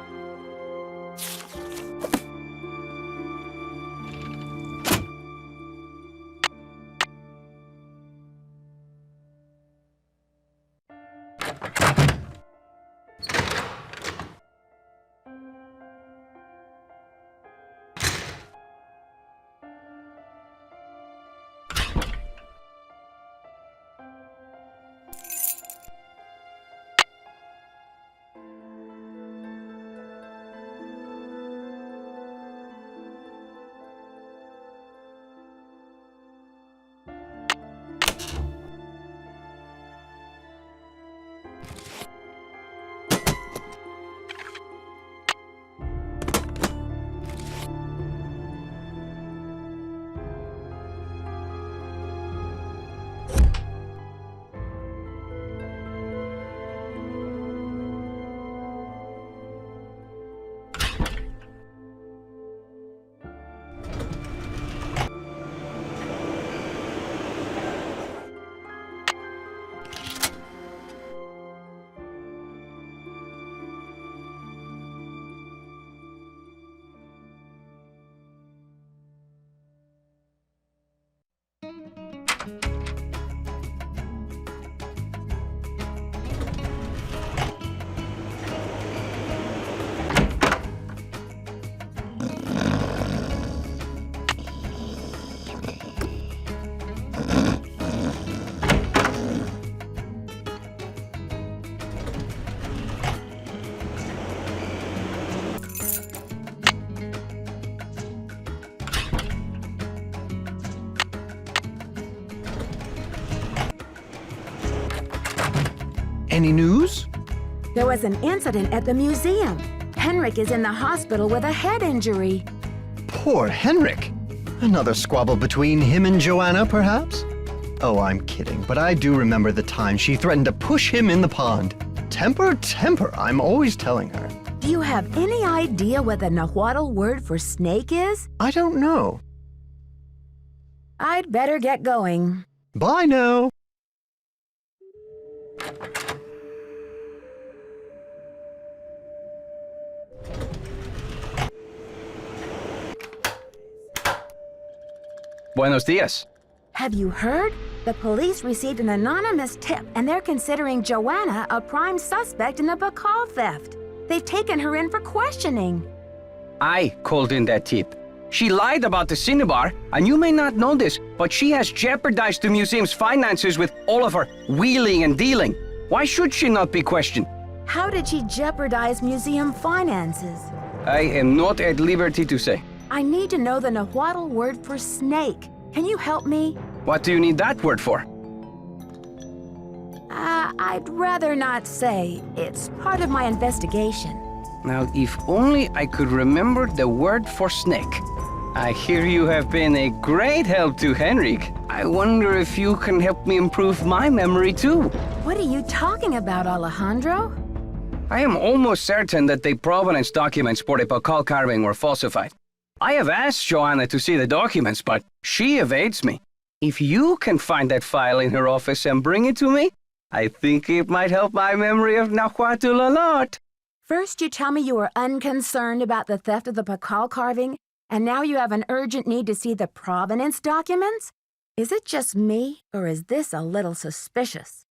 Any news? There was an incident at the museum. Henrik is in the hospital with a head injury. Poor Henrik. Another squabble between him and Joanna, perhaps? Oh, I'm kidding, but I do remember the time she threatened to push him in the pond. Temper, temper, I'm always telling her. Do you have any idea what the Nahuatl word for snake is? I don't know. I'd better get going. Bye now. Buenos dias. Have you heard? The police received an anonymous tip and they're considering Joanna a prime suspect in the Bacall theft. They've taken her in for questioning. I called in that tip. She lied about the cinnabar, and you may not know this, but she has jeopardized the museum's finances with all of her wheeling and dealing. Why should she not be questioned? How did she jeopardize museum finances? I am not at liberty to say. I need to know the Nahuatl word for snake. Can you help me? What do you need that word for? I'd rather not say. It's part of my investigation. Now, if only I could remember the word for snake. I hear you have been a great help to Henrik. I wonder if you can help me improve my memory too. What are you talking about, Alejandro? I am almost certain that the provenance documents for the Bacall carving were falsified. I have asked Joanna to see the documents, but she evades me. If you can find that file in her office and bring it to me, I think it might help my memory of Nahuatl a lot. First you tell me you were unconcerned about the theft of the Bacall carving, and now you have an urgent need to see the provenance documents? Is it just me, or is this a little suspicious?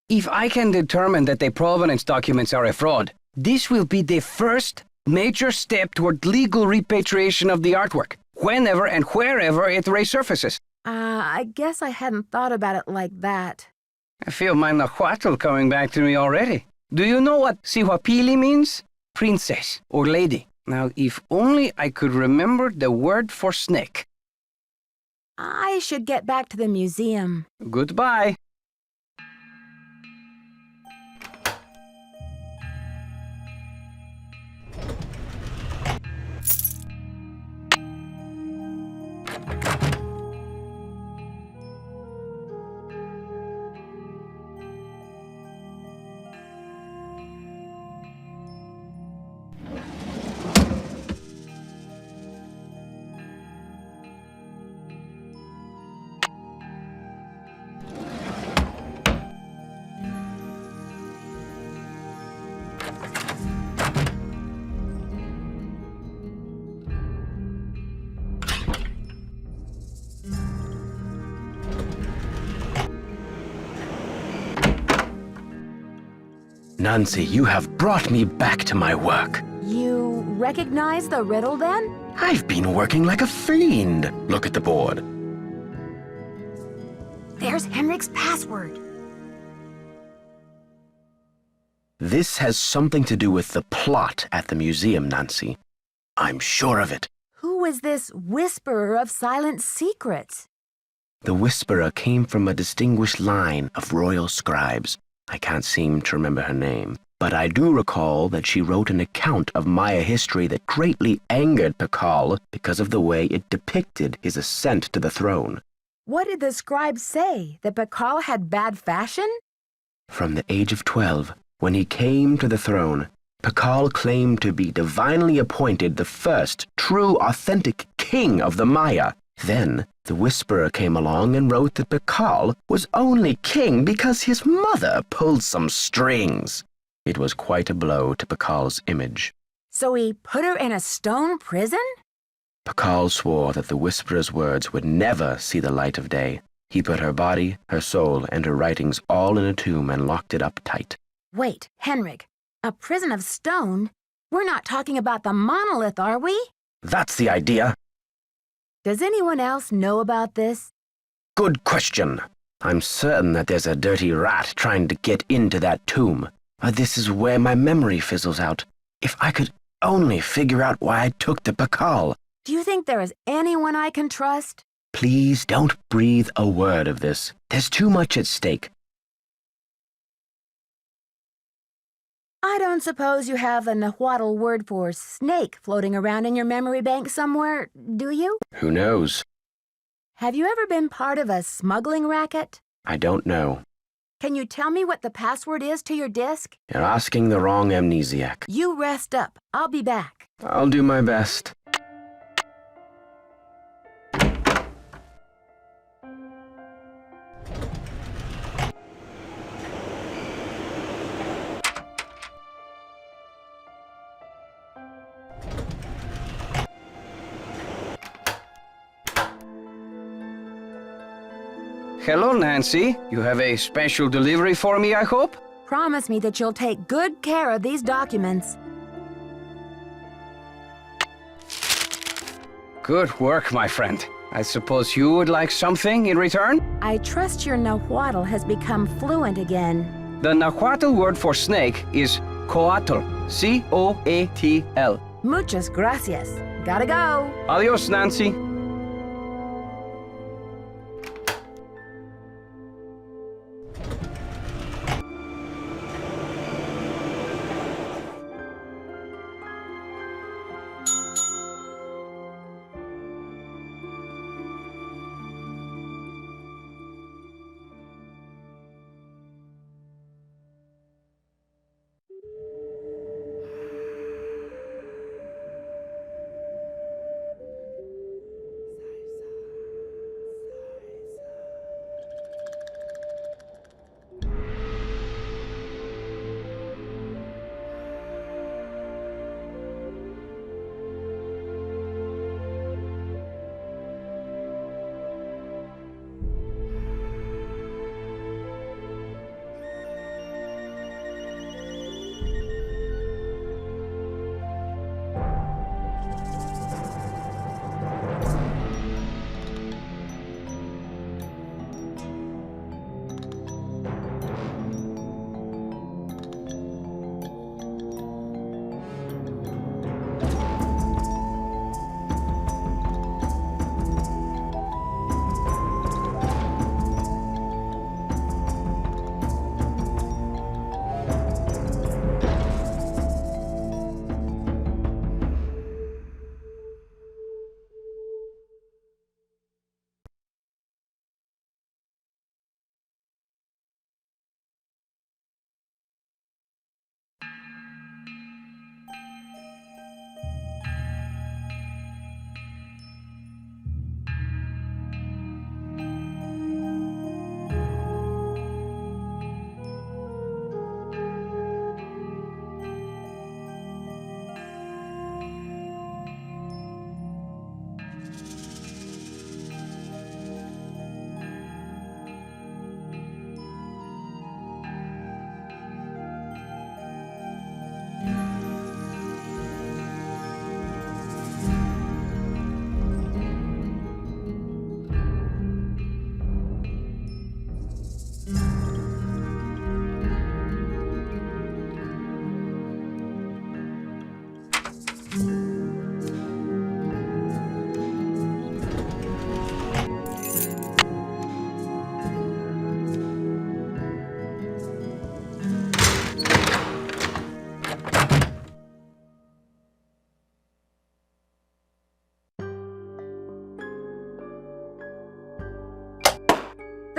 If I can determine that the provenance documents are a fraud, this will be the first major step toward legal repatriation of the artwork, whenever and wherever it resurfaces. I guess I hadn't thought about it like that. I feel my Nahuatl coming back to me already. Do you know what Sihuapili means? Princess or lady. Now, if only I could remember the word for snake. I should get back to the museum. Goodbye. Nancy, you have brought me back to my work. You recognize the riddle then? I've been working like a fiend. Look at the board. There's Henrik's password. This has something to do with the plot at the museum, Nancy. I'm sure of it. Who is this whisperer of silent secrets? The whisperer came from a distinguished line of royal scribes. I can't seem to remember her name, but I do recall that she wrote an account of Maya history that greatly angered Pakal because of the way it depicted his ascent to the throne. What did the scribe say? That Pakal had bad fashion? From the age of 12, when he came to the throne, Pakal claimed to be divinely appointed the first true authentic king of the Maya. Then the whisperer came along and wrote that Pakal was only king because his mother pulled some strings. It was quite a blow to Pakal's image. So he put her in a stone prison? Pakal swore that the whisperer's words would never see the light of day. He put her body, her soul, and her writings all in a tomb and locked it up tight. Wait, Henrik, a prison of stone? We're not talking about the monolith, are we? That's the idea. Does anyone else know about this? Good question. I'm certain that there's a dirty rat trying to get into that tomb. This is where my memory fizzles out. If I could only figure out why I took to Pakal. Do you think there is anyone I can trust? Please don't breathe a word of this. There's too much at stake. I don't suppose you have a Nahuatl word for snake floating around in your memory bank somewhere, do you? Who knows? Have you ever been part of a smuggling racket? I don't know. Can you tell me what the password is to your disk? You're asking the wrong amnesiac. You rest up. I'll be back. I'll do my best. Hello, Nancy. You have a special delivery for me, I hope? Promise me that you'll take good care of these documents. Good work, my friend. I suppose you would like something in return? I trust your Nahuatl has become fluent again. The Nahuatl word for snake is coatl. C-O-A-T-L. Muchas gracias. Gotta go. Adios, Nancy.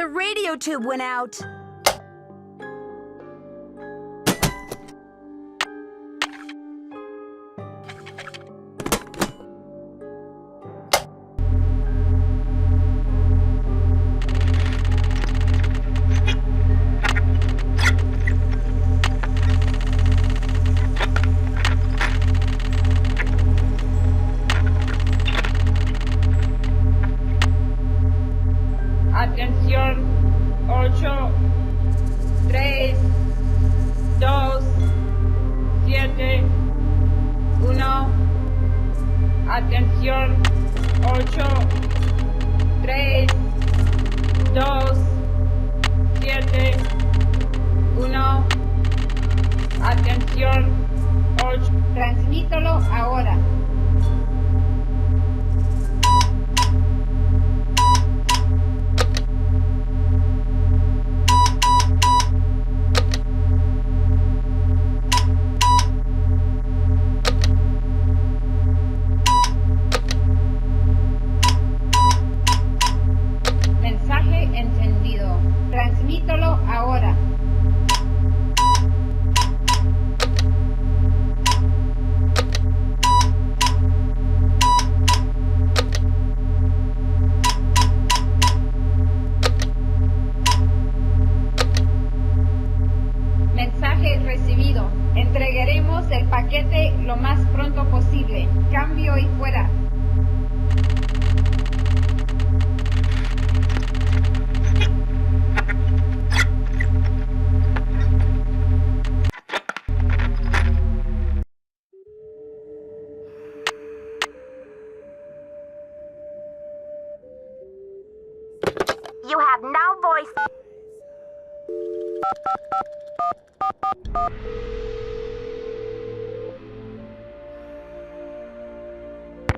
The radio tube went out. Atención, 8, 3, 2, 7, 1. Atención, 8, 3, 2, 7, 1. Atención, 8. Transmítalo ahora. Mensaje encendido. Transmítalo ahora. Mensaje recibido. Entregaremos el paquete lo más pronto posible. Cambio y fuera. You have no voice.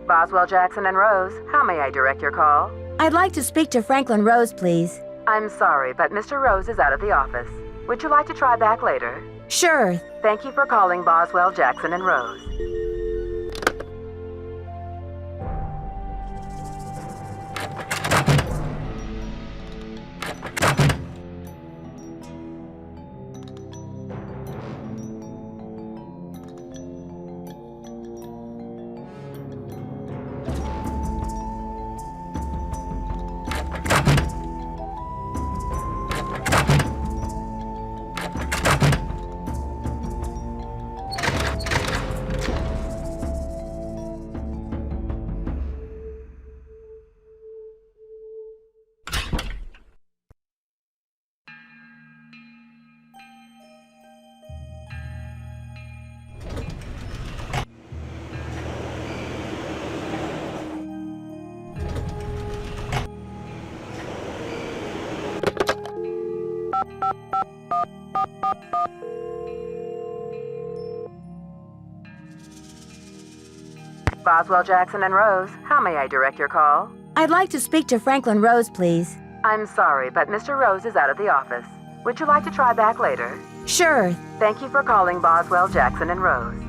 Boswell, Jackson, and Rose, how may I direct your call? I'd like to speak to Franklin Rose, please. I'm sorry, but Mr. Rose is out of the office. Would you like to try back later? Sure. Thank you for calling Boswell, Jackson, and Rose. Boswell, Jackson, and Rose, how may I direct your call? I'd like to speak to Franklin Rose, please. I'm sorry, but Mr. Rose is out of the office. Would you like to try back later? Sure. Thank you for calling Boswell, Jackson, and Rose.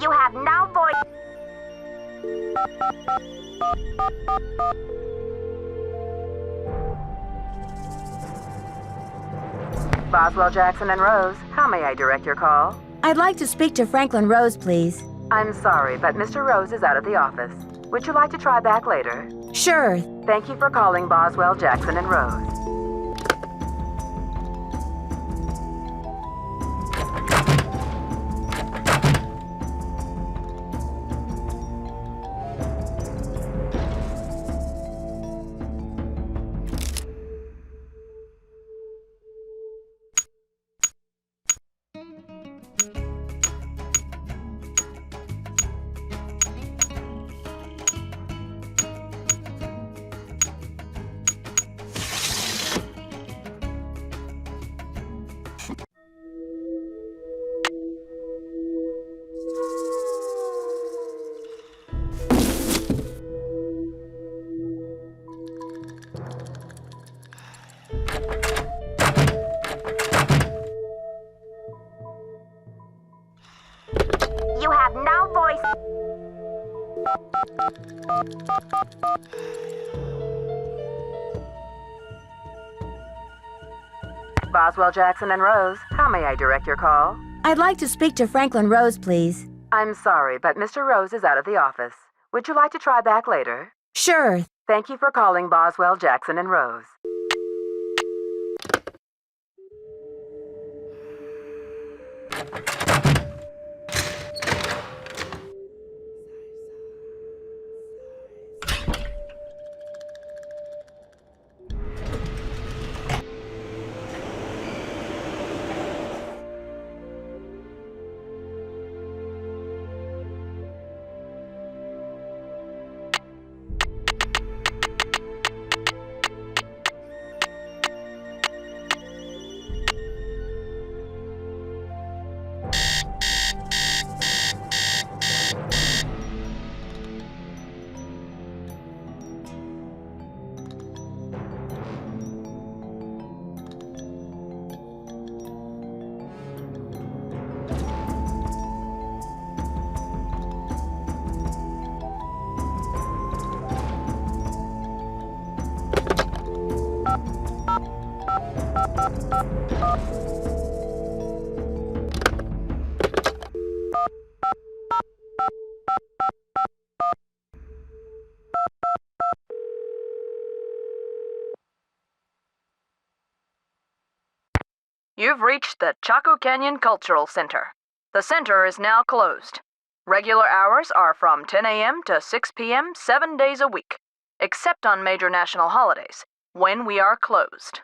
You have no voice. Boswell, Jackson, and Rose, how may I direct your call? I'd like to speak to Franklin Rose, please. I'm sorry, but Mr. Rose is out of the office. Would you like to try back later? Sure. Thank you for calling Boswell, Jackson, and Rose. You have no voice. Boswell, Jackson, and Rose, how may I direct your call? I'd like to speak to Franklin Rose, please. I'm sorry, but Mr. Rose is out of the office. Would you like to try back later? Sure. Thank you for calling Boswell, Jackson, and Rose. You've reached the Chaco Canyon Cultural Center. The center is now closed. Regular hours are from 10 a.m. to 6 p.m. 7 days a week, except on major national holidays, when we are closed.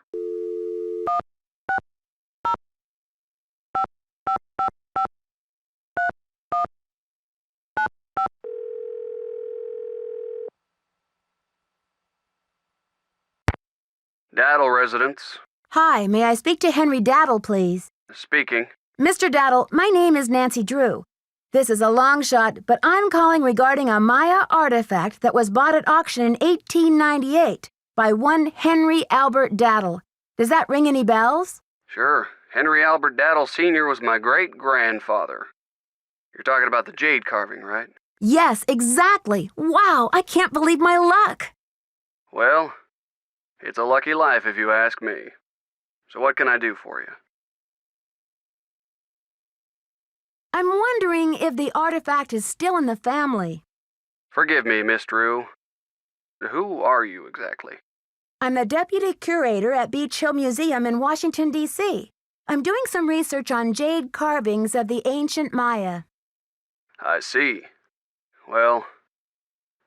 Daddle residence. Hi, may I speak to Henry Daddle, please? Speaking. Mr. Daddle, my name is Nancy Drew. This is a long shot, but I'm calling regarding a Maya artifact that was bought at auction in 1898 by one Henry Albert Daddle. Does that ring any bells? Sure. Henry Albert Daddle Sr. was my great-grandfather. You're talking about the jade carving, right? Yes, exactly. Wow, I can't believe my luck. Well, it's a lucky life if you ask me. So what can I do for you? I'm wondering if the artifact is still in the family. Forgive me, Miss Drew. Who are you exactly? I'm the deputy curator at Beach Hill Museum in Washington, D.C. I'm doing some research on jade carvings of the ancient Maya. I see. Well,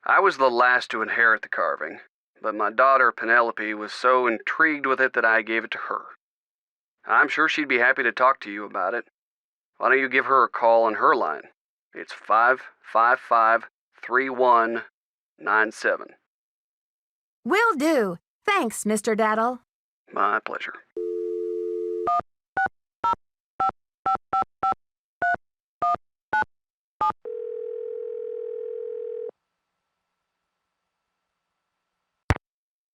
I was the last to inherit the carving, but my daughter Penelope was so intrigued with it that I gave it to her. I'm sure she'd be happy to talk to you about it. Why don't you give her a call on her line? It's 555-3197. Will do. Thanks, Mr. Daddle. My pleasure.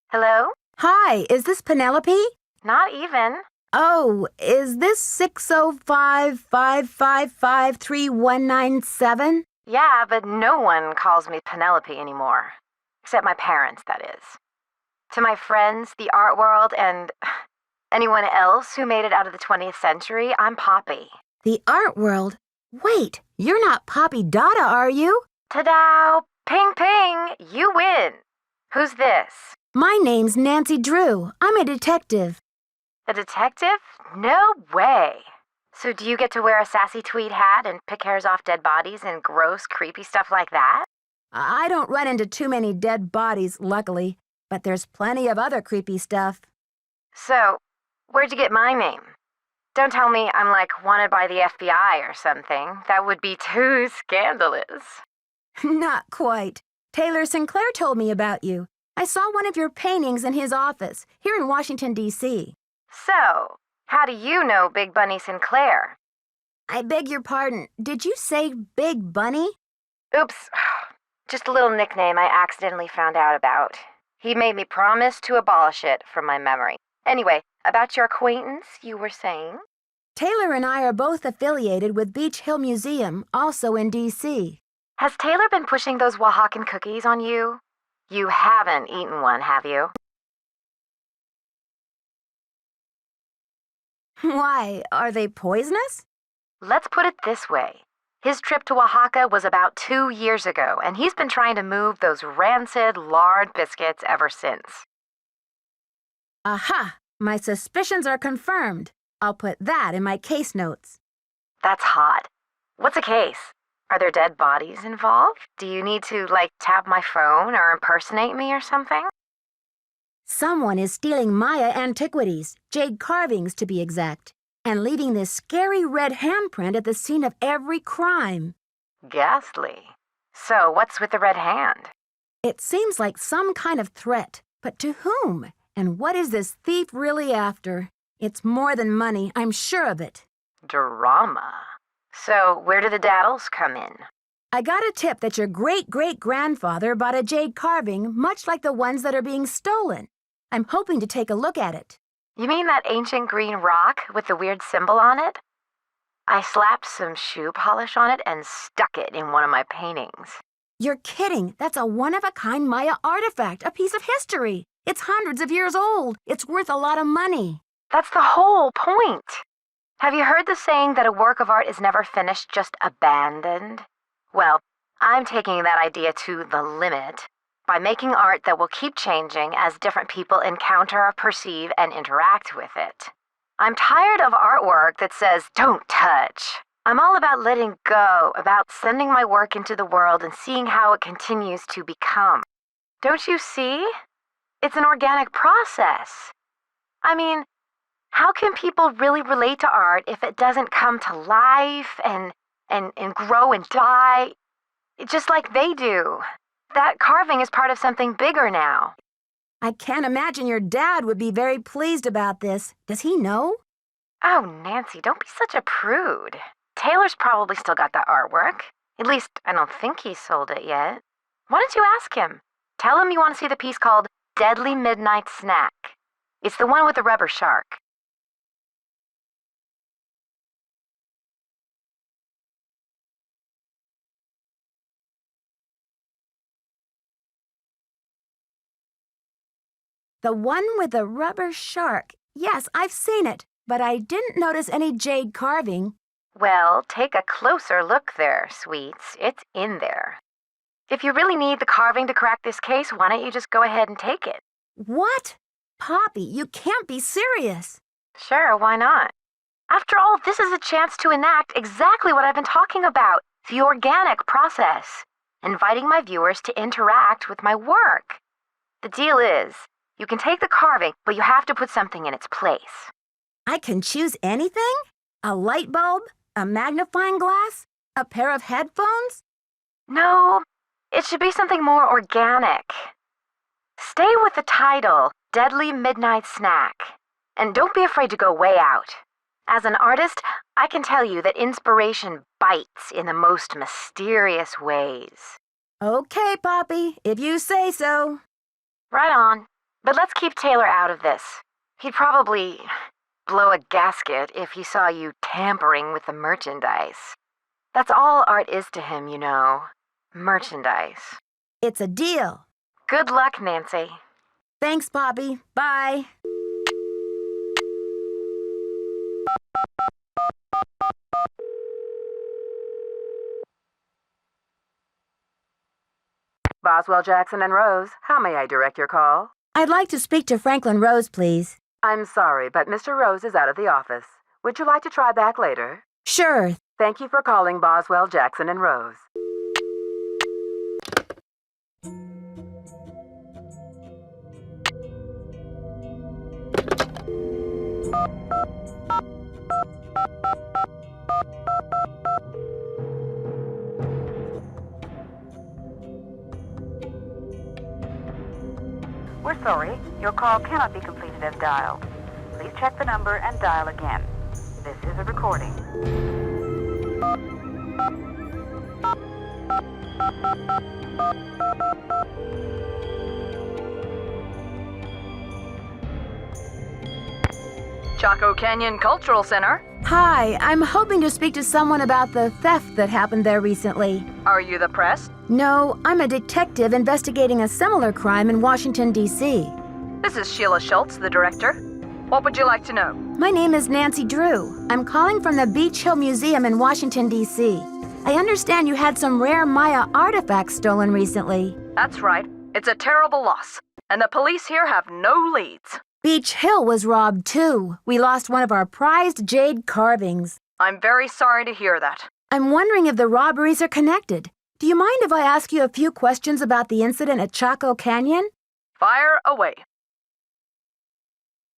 Hello? Hi, is this Penelope? Not even. Oh, is this 605-555-3197? Yeah, but no one calls me Penelope anymore. Except my parents, that is. To my friends, the art world, and anyone else who made it out of the 20th century, I'm Poppy. The art world? Wait, you're not Poppy Dada, are you? Ta-da! Ping ping! You win! Who's this? My name's Nancy Drew. I'm a detective. A detective? No way! So do you get to wear a sassy tweed hat and pick hairs off dead bodies and gross, creepy stuff like that? I don't run into too many dead bodies, luckily, but there's plenty of other creepy stuff. So, where'd you get my name? Don't tell me I'm like wanted by the FBI or something. That would be too scandalous. Not quite. Taylor Sinclair told me about you. I saw one of your paintings in his office, here in Washington, D.C. So, how do you know Big Bunny Sinclair? I beg your pardon, did you say Big Bunny? Oops. Just a little nickname I accidentally found out about. He made me promise to abolish it from my memory. Anyway, about your acquaintance, you were saying? Taylor and I are both affiliated with Beach Hill Museum, also in D.C. Has Taylor been pushing those Oaxacan cookies on you? You haven't eaten one, have you? Why, are they poisonous? Let's put it this way. His trip to Oaxaca was about 2 years ago, and he's been trying to move those rancid, lard biscuits ever since. Aha! My suspicions are confirmed. I'll put that in my case notes. That's hot. What's a case? Are there dead bodies involved? Do you need to, tap my phone or impersonate me or something? Someone is stealing Maya antiquities, jade carvings to be exact, and leaving this scary red handprint at the scene of every crime. Ghastly. So, what's with the red hand? It seems like some kind of threat, but to whom? And what is this thief really after? It's more than money, I'm sure of it. Drama. So, where do the daddles come in? I got a tip that your great-great-grandfather bought a jade carving much like the ones that are being stolen. I'm hoping to take a look at it. You mean that ancient green rock with the weird symbol on it? I slapped some shoe polish on it and stuck it in one of my paintings. You're kidding. That's a one-of-a-kind Maya artifact, a piece of history. It's hundreds of years old. It's worth a lot of money. That's the whole point. Have you heard the saying that a work of art is never finished, just abandoned? Well, I'm taking that idea to the limit by making art that will keep changing as different people encounter, perceive, and interact with it. I'm tired of artwork that says, "Don't touch." I'm all about letting go, about sending my work into the world and seeing how it continues to become. Don't you see? It's an organic process. I mean, how can people really relate to art if it doesn't come to life and grow and die, just like they do? That carving is part of something bigger now. I can't imagine your dad would be very pleased about this. Does he know? Oh, Nancy, don't be such a prude. Taylor's probably still got that artwork. At least, I don't think he sold it yet. Why don't you ask him? Tell him you want to see the piece called Deadly Midnight Snack. It's the one with the rubber shark. The one with the rubber shark. Yes, I've seen it, but I didn't notice any jade carving. Well, take a closer look there, sweets. It's in there. If you really need the carving to crack this case, why don't you just go ahead and take it? What? Poppy, you can't be serious. Sure, why not? After all, this is a chance to enact exactly what I've been talking about, the organic process, inviting my viewers to interact with my work. The deal is, you can take the carving, but you have to put something in its place. I can choose anything? A light bulb? A magnifying glass? A pair of headphones? No, it should be something more organic. Stay with the title, Deadly Midnight Snack. And don't be afraid to go way out. As an artist, I can tell you that inspiration bites in the most mysterious ways. Okay, Poppy, if you say so. Right on. But let's keep Taylor out of this. He'd probably blow a gasket if he saw you tampering with the merchandise. That's all art is to him, you know. Merchandise. It's a deal. Good luck, Nancy. Thanks, Poppy. Bye. Boswell, Jackson, and Rose, how may I direct your call? I'd like to speak to Franklin Rose, please. I'm sorry, but Mr. Rose is out of the office. Would you like to try back later? Sure. Thank you for calling Boswell, Jackson, and Rose. We're sorry, your call cannot be completed as dialed. Please check the number and dial again. This is a recording. Chaco Canyon Cultural Center. Hi, I'm hoping to speak to someone about the theft that happened there recently. Are you the press? No, I'm a detective investigating a similar crime in Washington, D.C. This is Sheila Schultz, the director. What would you like to know? My name is Nancy Drew. I'm calling from the Beach Hill Museum in Washington, D.C. I understand you had some rare Maya artifacts stolen recently. That's right. It's a terrible loss. And the police here have no leads. Beach Hill was robbed, too. We lost one of our prized jade carvings. I'm very sorry to hear that. I'm wondering if the robberies are connected. Do you mind if I ask you a few questions about the incident at Chaco Canyon? Fire away.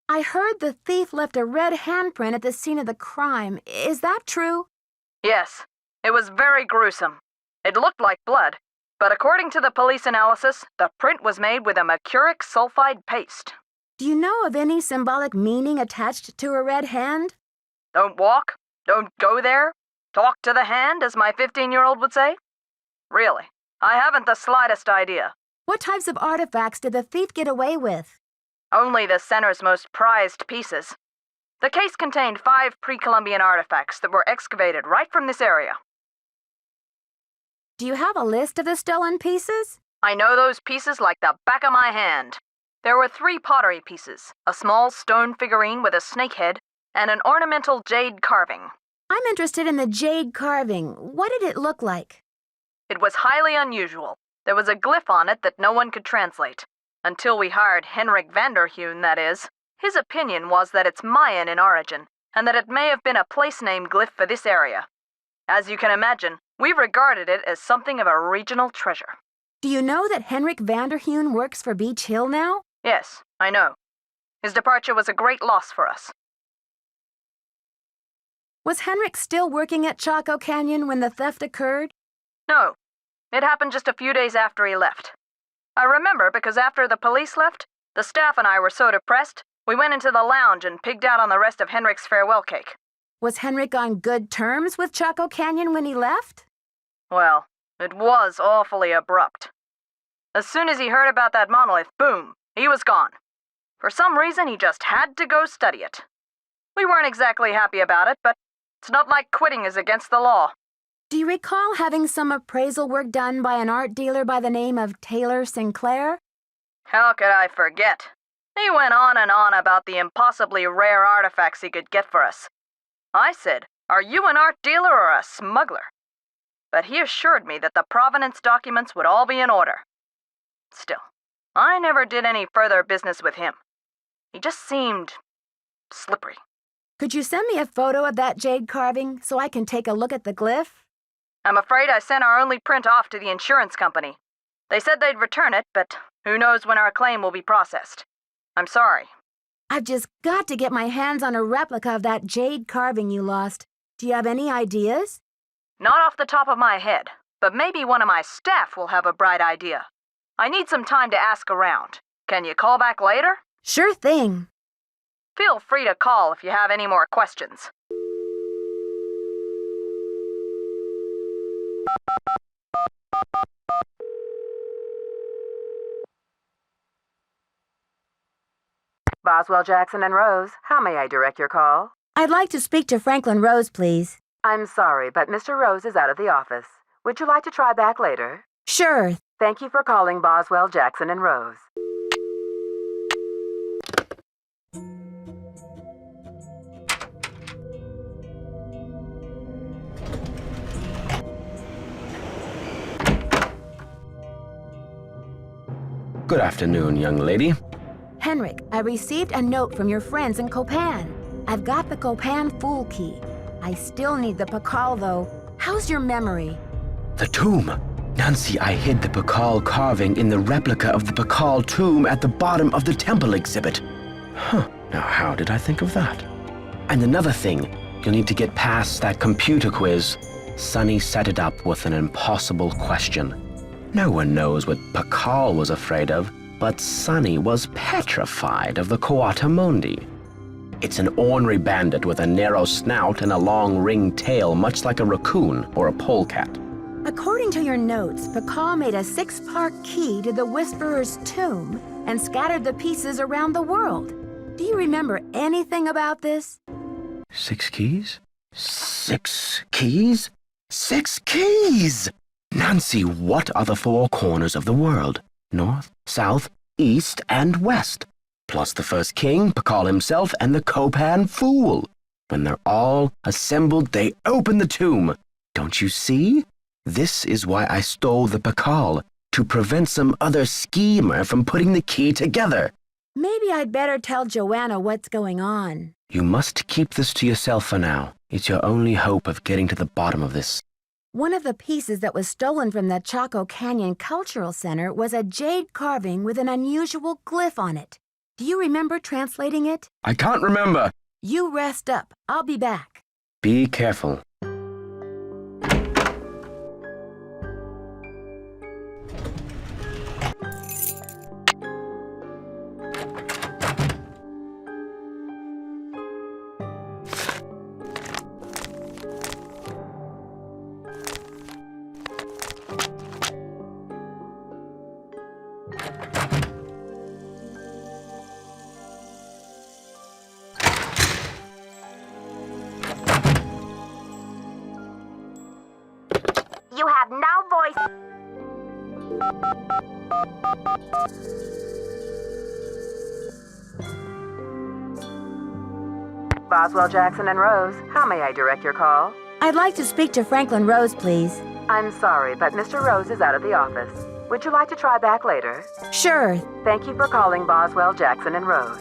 I heard the thief left a red handprint at the scene of the crime. Is that true? Yes. It was very gruesome. It looked like blood, but according to the police analysis, the print was made with a mercuric sulfide paste. Do you know of any symbolic meaning attached to a red hand? Don't walk, don't go there, talk to the hand, as my 15-year-old would say? Really, I haven't the slightest idea. What types of artifacts did the thief get away with? Only the center's most prized pieces. The case contained 5 pre-Columbian artifacts that were excavated right from this area. Do you have a list of the stolen pieces? I know those pieces like the back of my hand. There were 3 pottery pieces, a small stone figurine with a snake head, and an ornamental jade carving. I'm interested in the jade carving. What did it look like? It was highly unusual. There was a glyph on it that no one could translate. Until we hired Henrik Vanderheun, that is. His opinion was that it's Mayan in origin, and that it may have been a place-name glyph for this area. As you can imagine, we regarded it as something of a regional treasure. Do you know that Henrik Vanderheun works for Beach Hill now? Yes, I know. His departure was a great loss for us. Was Henrik still working at Chaco Canyon when the theft occurred? No. It happened just a few days after he left. I remember because after the police left, the staff and I were so depressed, we went into the lounge and pigged out on the rest of Henrik's farewell cake. Was Henrik on good terms with Chaco Canyon when he left? Well, it was awfully abrupt. As soon as he heard about that monolith, boom, he was gone. For some reason, he just had to go study it. We weren't exactly happy about it, but it's not like quitting is against the law. Do you recall having some appraisal work done by an art dealer by the name of Taylor Sinclair? How could I forget? He went on and on about the impossibly rare artifacts he could get for us. I said, "Are you an art dealer or a smuggler?" But he assured me that the provenance documents would all be in order. Still, I never did any further business with him. He just seemed slippery. Could you send me a photo of that jade carving so I can take a look at the glyph? I'm afraid I sent our only print off to the insurance company. They said they'd return it, but who knows when our claim will be processed. I'm sorry. I've just got to get my hands on a replica of that jade carving you lost. Do you have any ideas? Not off the top of my head, but maybe one of my staff will have a bright idea. I need some time to ask around. Can you call back later? Sure thing. Feel free to call if you have any more questions. Boswell, Jackson, and Rose, how may I direct your call? I'd like to speak to Franklin Rose, please. I'm sorry, but Mr. Rose is out of the office. Would you like to try back later? Sure. Thank you for calling Boswell, Jackson, and Rose. Good afternoon, young lady. Henrik, I received a note from your friends in Copan. I've got the Copan Fool key. I still need the Pakal, though. How's your memory? The tomb. Nancy, I hid the Pakal carving in the replica of the Pakal tomb at the bottom of the temple exhibit. Huh, now how did I think of that? And another thing, you'll need to get past that computer quiz. Sonny set it up with an impossible question. No one knows what Pakal was afraid of, but Sonny was petrified of the Coatamundi. It's an ornery bandit with a narrow snout and a long ringed tail, much like a raccoon or a polecat. According to your notes, Pakal made a 6-part key to the Whisperer's tomb and scattered the pieces around the world. Do you remember anything about this? 6 keys? 6 keys? 6 keys! Nancy, what are the 4 corners of the world? North, south, east, and west. Plus the first king, Pakal himself, and the Copan Fool. When they're all assembled, they open the tomb. Don't you see? This is why I stole the Pakal, to prevent some other schemer from putting the key together. Maybe I'd better tell Joanna what's going on. You must keep this to yourself for now. It's your only hope of getting to the bottom of this. One of the pieces that was stolen from the Chaco Canyon Cultural Center was a jade carving with an unusual glyph on it. Do you remember translating it? I can't remember. You rest up. I'll be back. Be careful. You have no voice. Boswell, Jackson, and Rose, how may I direct your call? I'd like to speak to Franklin Rose, please. I'm sorry, but Mr. Rose is out of the office. Would you like to try back later? Sure. Thank you for calling Boswell, Jackson, and Rose.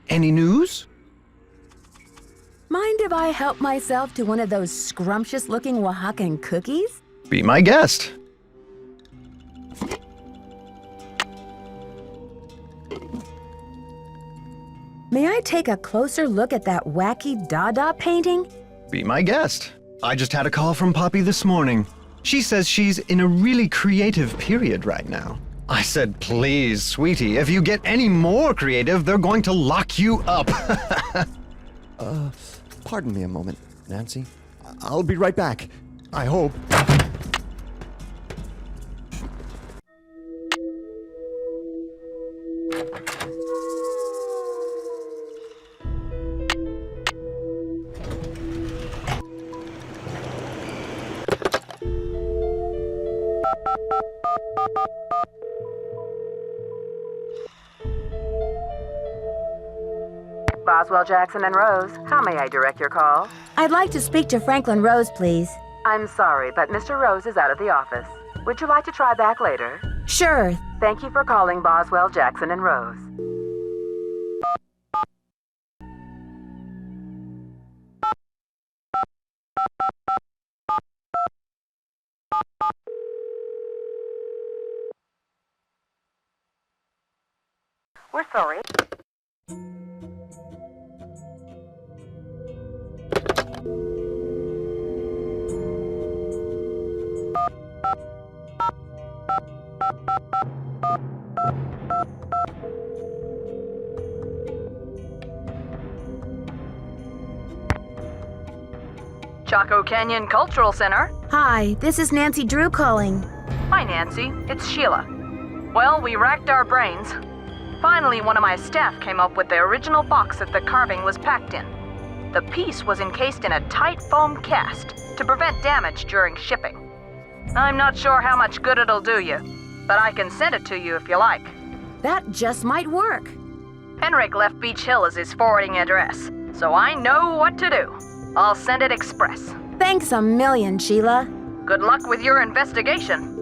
Any news? Mind if I help myself to one of those scrumptious-looking Oaxacan cookies? Be my guest. May I take a closer look at that wacky Dada painting? Be my guest. I just had a call from Poppy this morning. She says she's in a really creative period right now. I said, please, sweetie, if you get any more creative, they're going to lock you up. Pardon me a moment, Nancy. I'll be right back. I hope. Boswell, Jackson, and Rose, how may I direct your call? I'd like to speak to Franklin Rose, please. I'm sorry, but Mr. Rose is out of the office. Would you like to try back later? Sure. Thank you for calling Boswell, Jackson, and Rose. We're sorry. Chaco Canyon Cultural Center. Hi, this is Nancy Drew calling. Hi, Nancy. It's Sheila. Well, we racked our brains. Finally, one of my staff came up with the original box that the carving was packed in. The piece was encased in a tight foam cast to prevent damage during shipping. I'm not sure how much good it'll do you, but I can send it to you if you like. That just might work. Henrik left Beach Hill as his forwarding address, so I know what to do. I'll send it express. Thanks a million, Sheila. Good luck with your investigation.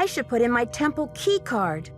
I should put in my temple key card.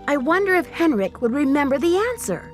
I wonder if Henrik would remember the answer.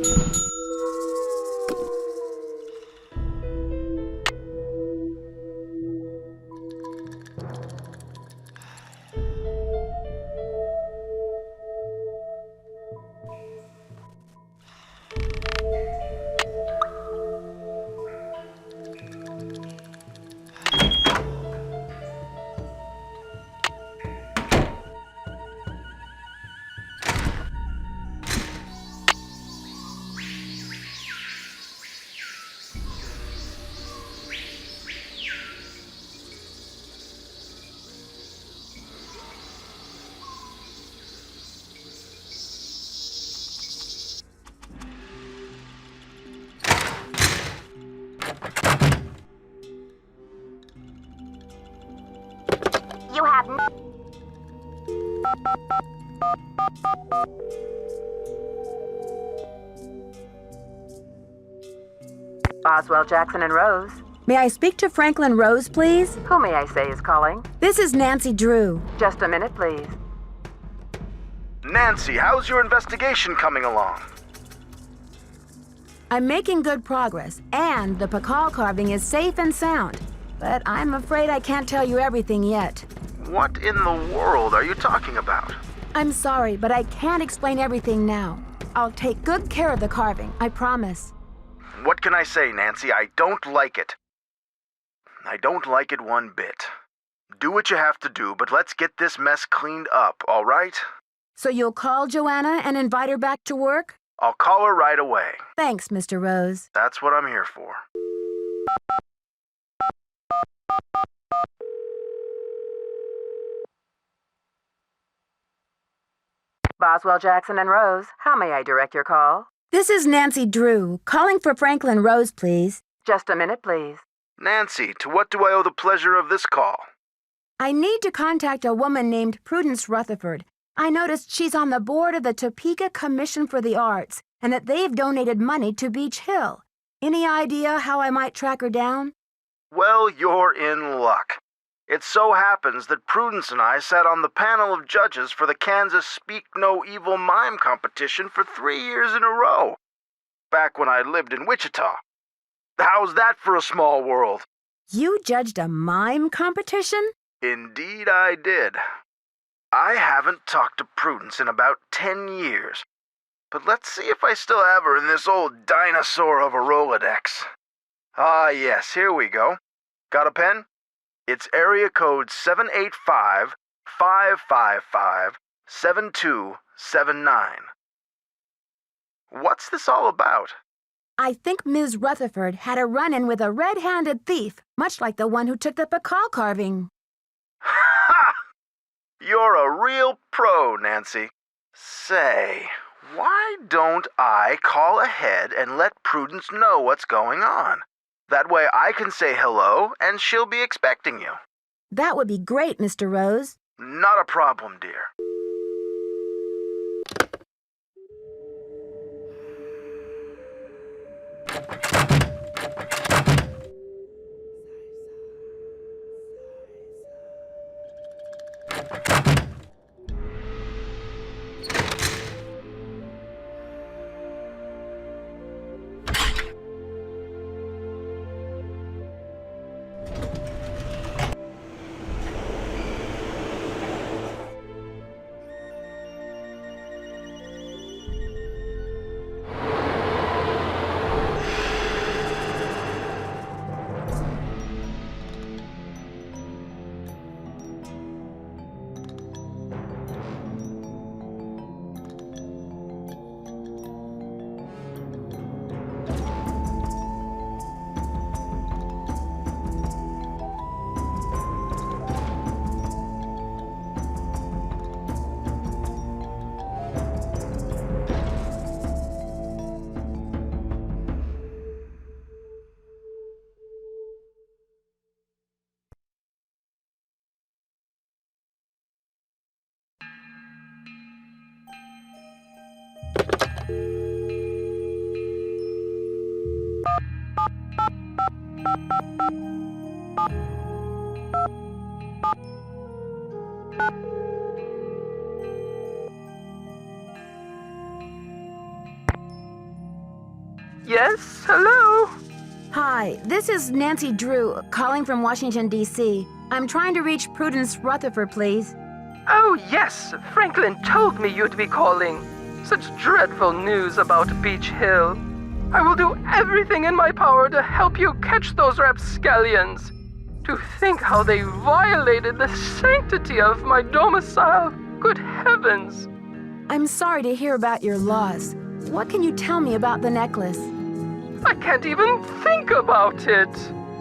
You have Boswell, Jackson, and Rose. May I speak to Franklin Rose, please? Who may I say is calling? This is Nancy Drew. Just a minute, please. Nancy, how's your investigation coming along? I'm making good progress, and the Pakal carving is safe and sound. But I'm afraid I can't tell you everything yet. What in the world are you talking about? I'm sorry, but I can't explain everything now. I'll take good care of the carving, I promise. What can I say, Nancy? I don't like it. I don't like it one bit. Do what you have to do, but let's get this mess cleaned up, all right? So you'll call Joanna and invite her back to work? I'll call her right away. Thanks, Mr. Rose. That's what I'm here for. Boswell, Jackson, and Rose. How may I direct your call? This is Nancy Drew, calling for Franklin Rose, please. Just a minute, please. Nancy, to what do I owe the pleasure of this call? I need to contact a woman named Prudence Rutherford. I noticed she's on the board of the Topeka Commission for the Arts and that they've donated money to Beach Hill. Any idea how I might track her down? Well, you're in luck. It so happens that Prudence and I sat on the panel of judges for the Kansas Speak No Evil Mime competition for 3 years in a row, back when I lived in Wichita. How's that for a small world? You judged a mime competition? Indeed I did. I haven't talked to Prudence in about 10 years, but let's see if I still have her in this old dinosaur of a Rolodex. Ah, yes, here we go. Got a pen? It's area code 785-555-7279. What's this all about? I think Ms. Rutherford had a run-in with a red-handed thief, much like the one who took the Pakal carving. Ha! You're a real pro, Nancy. Say, why don't I call ahead and let Prudence know what's going on? That way I can say hello and she'll be expecting you. That would be great, Mr. Rose. Not a problem, dear. Yes, hello? Hi, this is Nancy Drew, calling from Washington, D.C. I'm trying to reach Prudence Rutherford, please. Oh, yes, Franklin told me you'd be calling. Such dreadful news about Beach Hill. I will do everything in my power to help you catch those rapscallions. To think how they violated the sanctity of my domicile. Good heavens. I'm sorry to hear about your loss. What can you tell me about the necklace? I can't even think about it.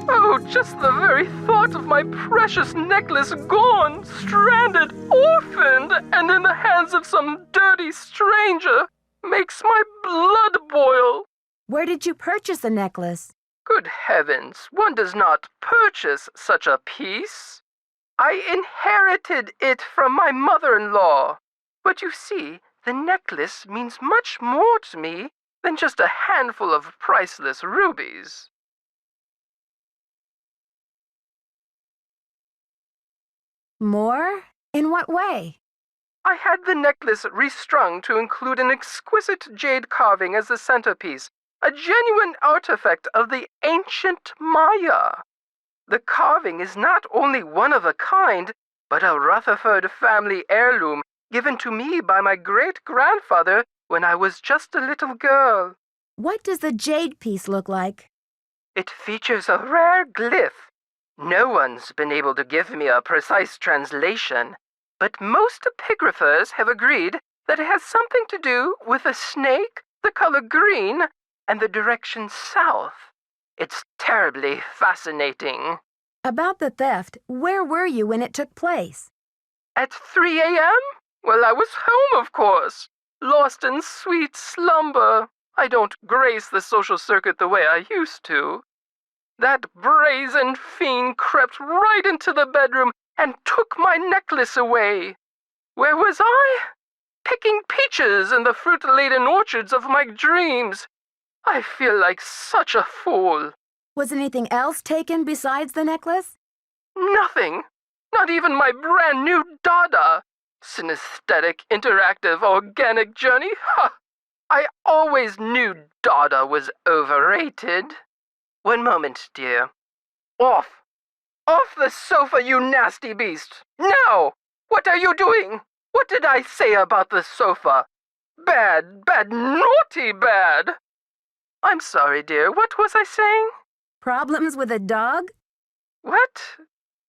Oh, just the very thought of my precious necklace gone, stranded, orphaned, and in the hands of some dirty stranger makes my blood boil. Where did you purchase the necklace? Good heavens, one does not purchase such a piece. I inherited it from my mother-in-law. But you see, the necklace means much more to me than just a handful of priceless rubies. More? In what way? I had the necklace restrung to include an exquisite jade carving as the centerpiece, a genuine artifact of the ancient Maya. The carving is not only one of a kind, but a Rutherford family heirloom given to me by my great-grandfather when I was just a little girl. What does the jade piece look like? It features a rare glyph. No one's been able to give me a precise translation, but most epigraphers have agreed that it has something to do with a snake, the color green, and the direction south. It's terribly fascinating. About the theft, where were you when it took place? At 3 a.m.? Well, I was home, of course. Lost in sweet slumber. I don't grace the social circuit the way I used to. That brazen fiend crept right into the bedroom and took my necklace away. Where was I? Picking peaches in the fruit-laden orchards of my dreams. I feel like such a fool. Was anything else taken besides the necklace? Nothing. Not even my brand new Dada. Synesthetic, interactive, organic journey? Ha! I always knew Dada was overrated. One moment, dear. Off! Off the sofa, you nasty beast! Now! What are you doing? What did I say about the sofa? Bad, bad, naughty bad! I'm sorry, dear. What was I saying? Problems with a dog? What?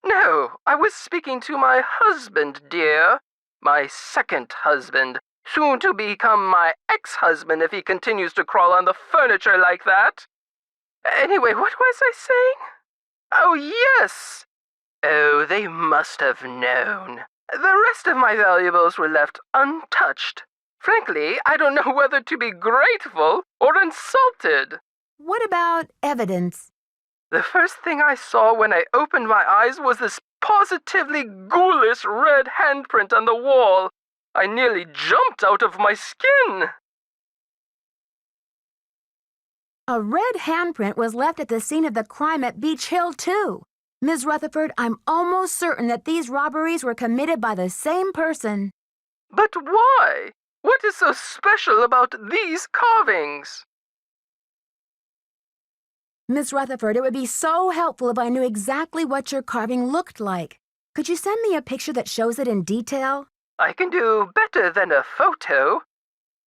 No, I was speaking to my husband, dear. My second husband. Soon to become my ex-husband if he continues to crawl on the furniture like that. Anyway, what was I saying? Oh, yes! Oh, they must have known. The rest of my valuables were left untouched. Frankly, I don't know whether to be grateful or insulted. What about evidence? The first thing I saw when I opened my eyes was this positively ghoulish red handprint on the wall. I nearly jumped out of my skin. A red handprint was left at the scene of the crime at Beach Hill, too. Ms. Rutherford, I'm almost certain that these robberies were committed by the same person. But why? What is so special about these carvings? Miss Rutherford, it would be so helpful if I knew exactly what your carving looked like. Could you send me a picture that shows it in detail? I can do better than a photo.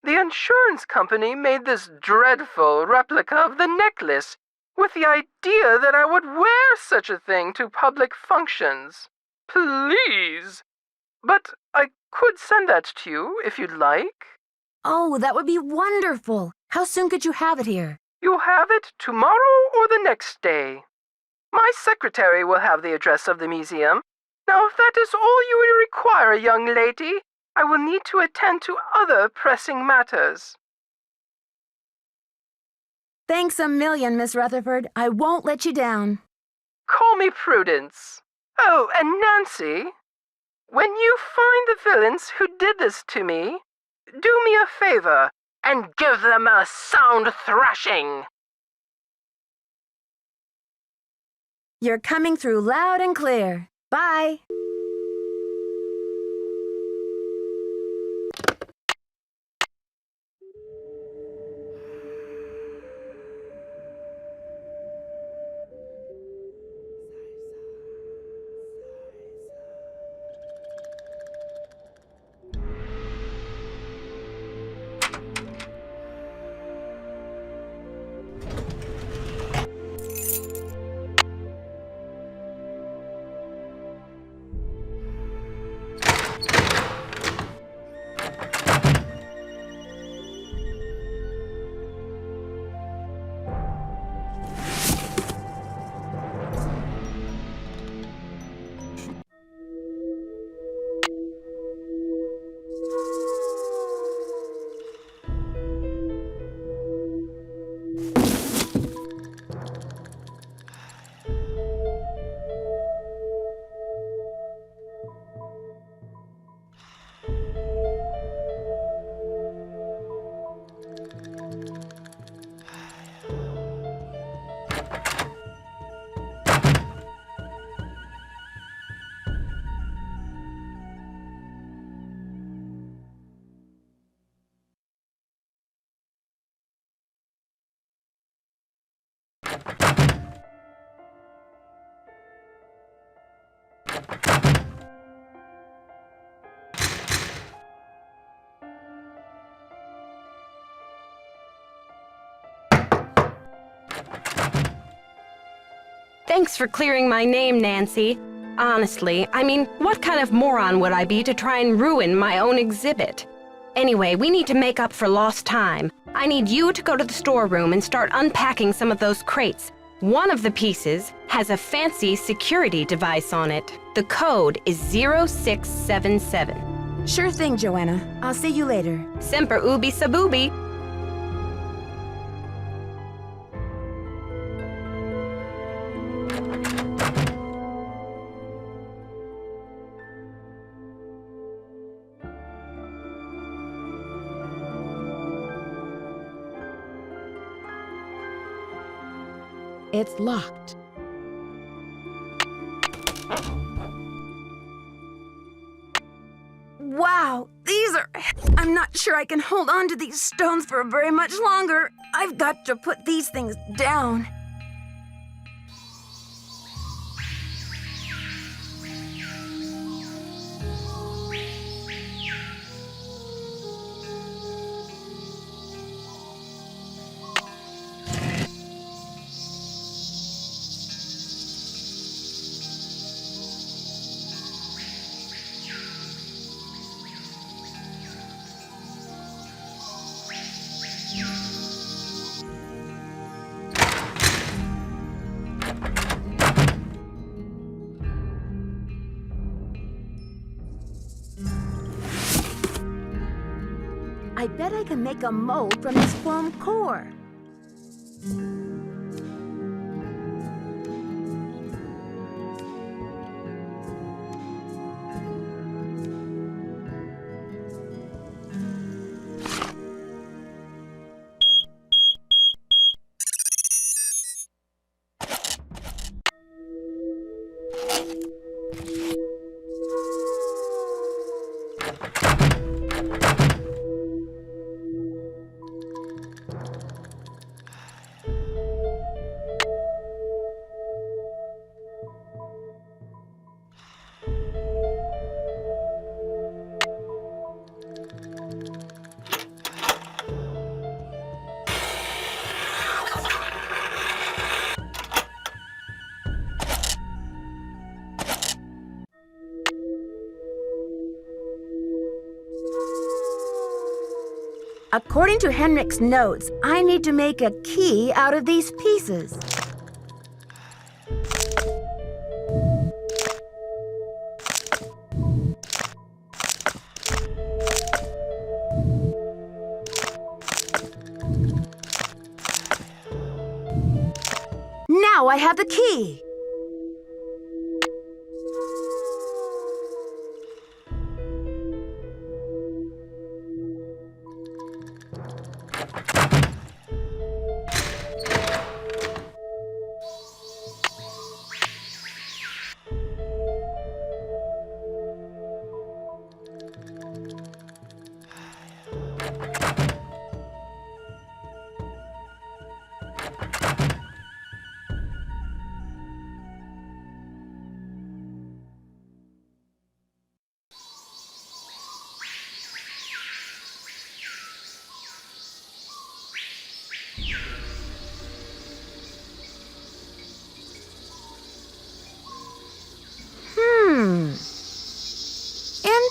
The insurance company made this dreadful replica of the necklace with the idea that I would wear such a thing to public functions. Please. But I could send that to you if you'd like. Oh, that would be wonderful. How soon could you have it here? You'll have it tomorrow or the next day. My secretary will have the address of the museum. Now, if that is all you will require, young lady, I will need to attend to other pressing matters. Thanks a million, Miss Rutherford. I won't let you down. Call me Prudence. Oh, and Nancy, when you find the villains who did this to me, do me a favor and give them a sound thrashing. You're coming through loud and clear. Bye. Thanks for clearing my name, Nancy. Honestly, I mean, what kind of moron would I be to try and ruin my own exhibit? Anyway, we need to make up for lost time. I need you to go to the storeroom and start unpacking some of those crates. One of the pieces has a fancy security device on it. The code is 0677. Sure thing, Joanna. I'll see you later. Semper ubi sabubi. It's locked. Wow, these are... I'm not sure I can hold on to these stones for very much longer. I've got to put these things down. I bet I can make a mold from this foam core. According to Henrik's notes, I need to make a key out of these pieces. Now I have the key.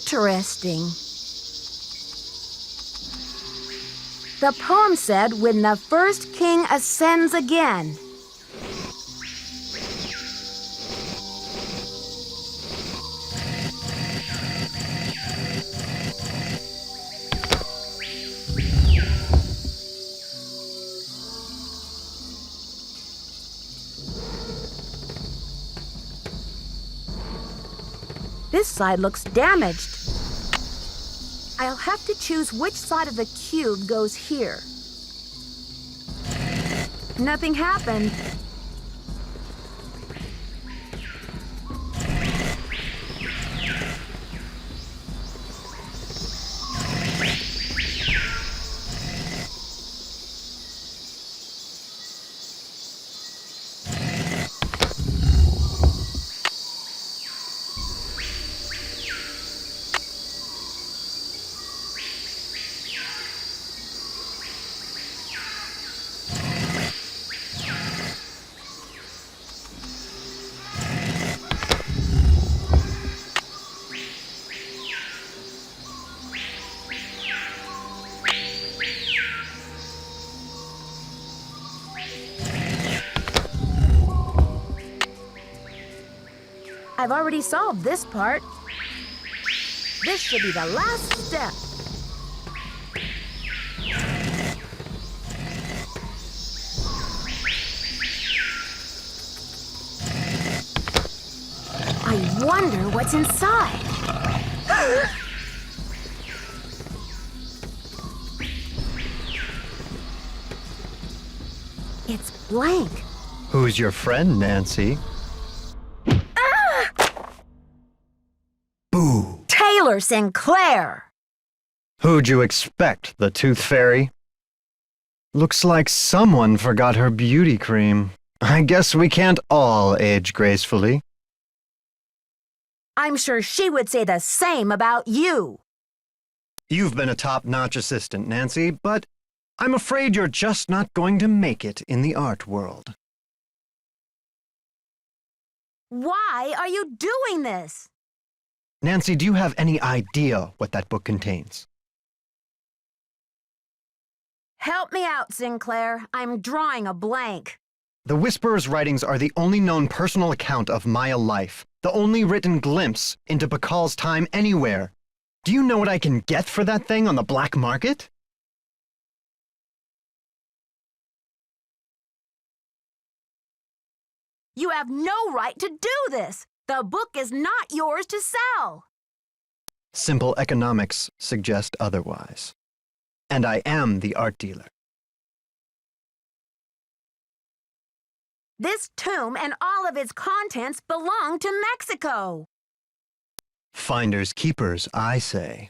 Interesting. The poem said, when the first king ascends again. This side looks damaged. I'll have to choose which side of the cube goes here. Nothing happened. I've already solved this part. This should be the last step. I wonder what's inside. It's blank. Who's your friend, Nancy? Boo. Taylor Sinclair! Who'd you expect, the Tooth Fairy? Looks like someone forgot her beauty cream. I guess we can't all age gracefully. I'm sure she would say the same about you. You've been a top-notch assistant, Nancy, but I'm afraid you're just not going to make it in the art world. Why are you doing this? Nancy, do you have any idea what that book contains? Help me out, Sinclair. I'm drawing a blank. The Whisperer's writings are the only known personal account of Maya life, the only written glimpse into Bakal's time anywhere. Do you know what I can get for that thing on the black market? You have no right to do this. The book is not yours to sell. Simple economics suggest otherwise. And I am the art dealer. This tomb and all of its contents belong to Mexico. Finders keepers, I say.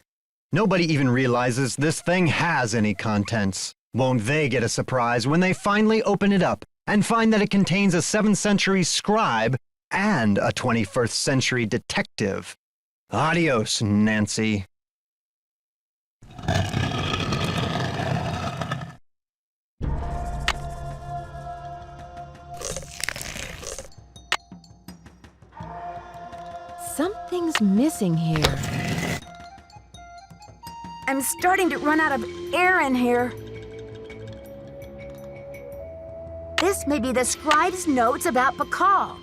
Nobody even realizes this thing has any contents. Won't they get a surprise when they finally open it up and find that it contains a 7th century scribe and a 21st century detective? Adios, Nancy. Something's missing here. I'm starting to run out of air in here. This may be the scribe's notes about Bakal.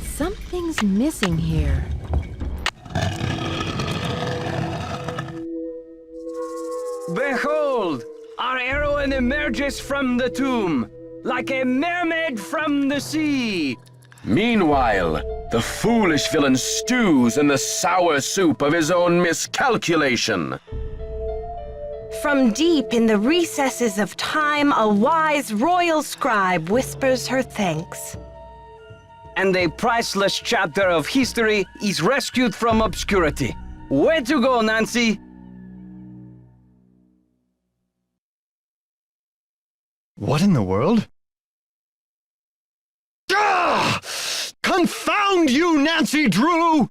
Something's missing here. Behold! Our heroine emerges from the tomb, like a mermaid from the sea. Meanwhile, the foolish villain stews in the sour soup of his own miscalculation. From deep in the recesses of time, a wise royal scribe whispers her thanks. And a priceless chapter of history is rescued from obscurity. Way to go, Nancy! What in the world? Ah! Confound you, Nancy Drew!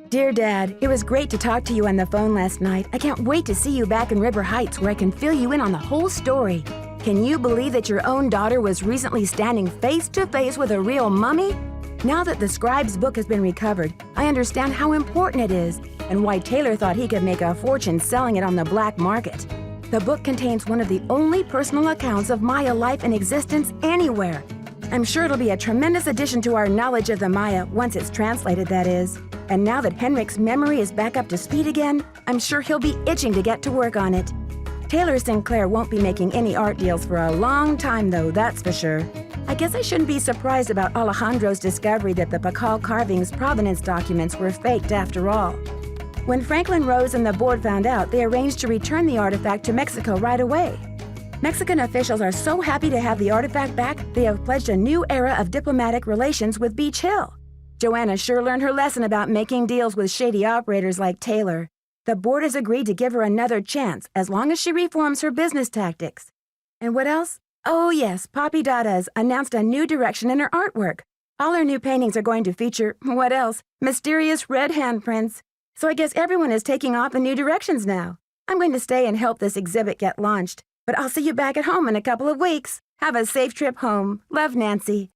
Dear Dad, it was great to talk to you on the phone last night. I can't wait to see you back in River Heights where I can fill you in on the whole story. Can you believe that your own daughter was recently standing face to face with a real mummy? Now that the scribe's book has been recovered, I understand how important it is and why Taylor thought he could make a fortune selling it on the black market. The book contains one of the only personal accounts of Maya life in existence anywhere. I'm sure it'll be a tremendous addition to our knowledge of the Maya once it's translated, that is. And now that Henrik's memory is back up to speed again, I'm sure he'll be itching to get to work on it. Taylor Sinclair won't be making any art deals for a long time, though, that's for sure. I guess I shouldn't be surprised about Alejandro's discovery that the Pakal carving's provenance documents were faked after all. When Franklin Rose and the board found out, they arranged to return the artifact to Mexico right away. Mexican officials are so happy to have the artifact back, they have pledged a new era of diplomatic relations with Beach Hill. Joanna sure learned her lesson about making deals with shady operators like Taylor. The board has agreed to give her another chance as long as she reforms her business tactics. And what else? Oh yes, Poppy Dada's announced a new direction in her artwork. All her new paintings are going to feature, what else? Mysterious red handprints. So I guess everyone is taking off in new directions now. I'm going to stay and help this exhibit get launched. But I'll see you back at home in a couple of weeks. Have a safe trip home. Love, Nancy.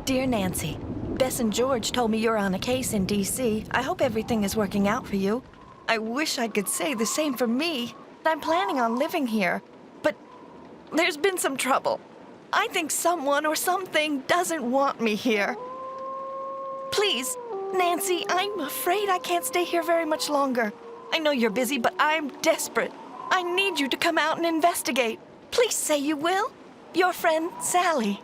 Dear Nancy, Bess and George told me you're on a case in D.C. I hope everything is working out for you. I wish I could say the same for me. I'm planning on living here, but There's been some trouble. I think someone or something doesn't want me here. Please, Nancy, I'm afraid I can't stay here very much longer. I know you're busy, but I'm desperate. I need you to come out and investigate. Please say you will. Your friend, Sally.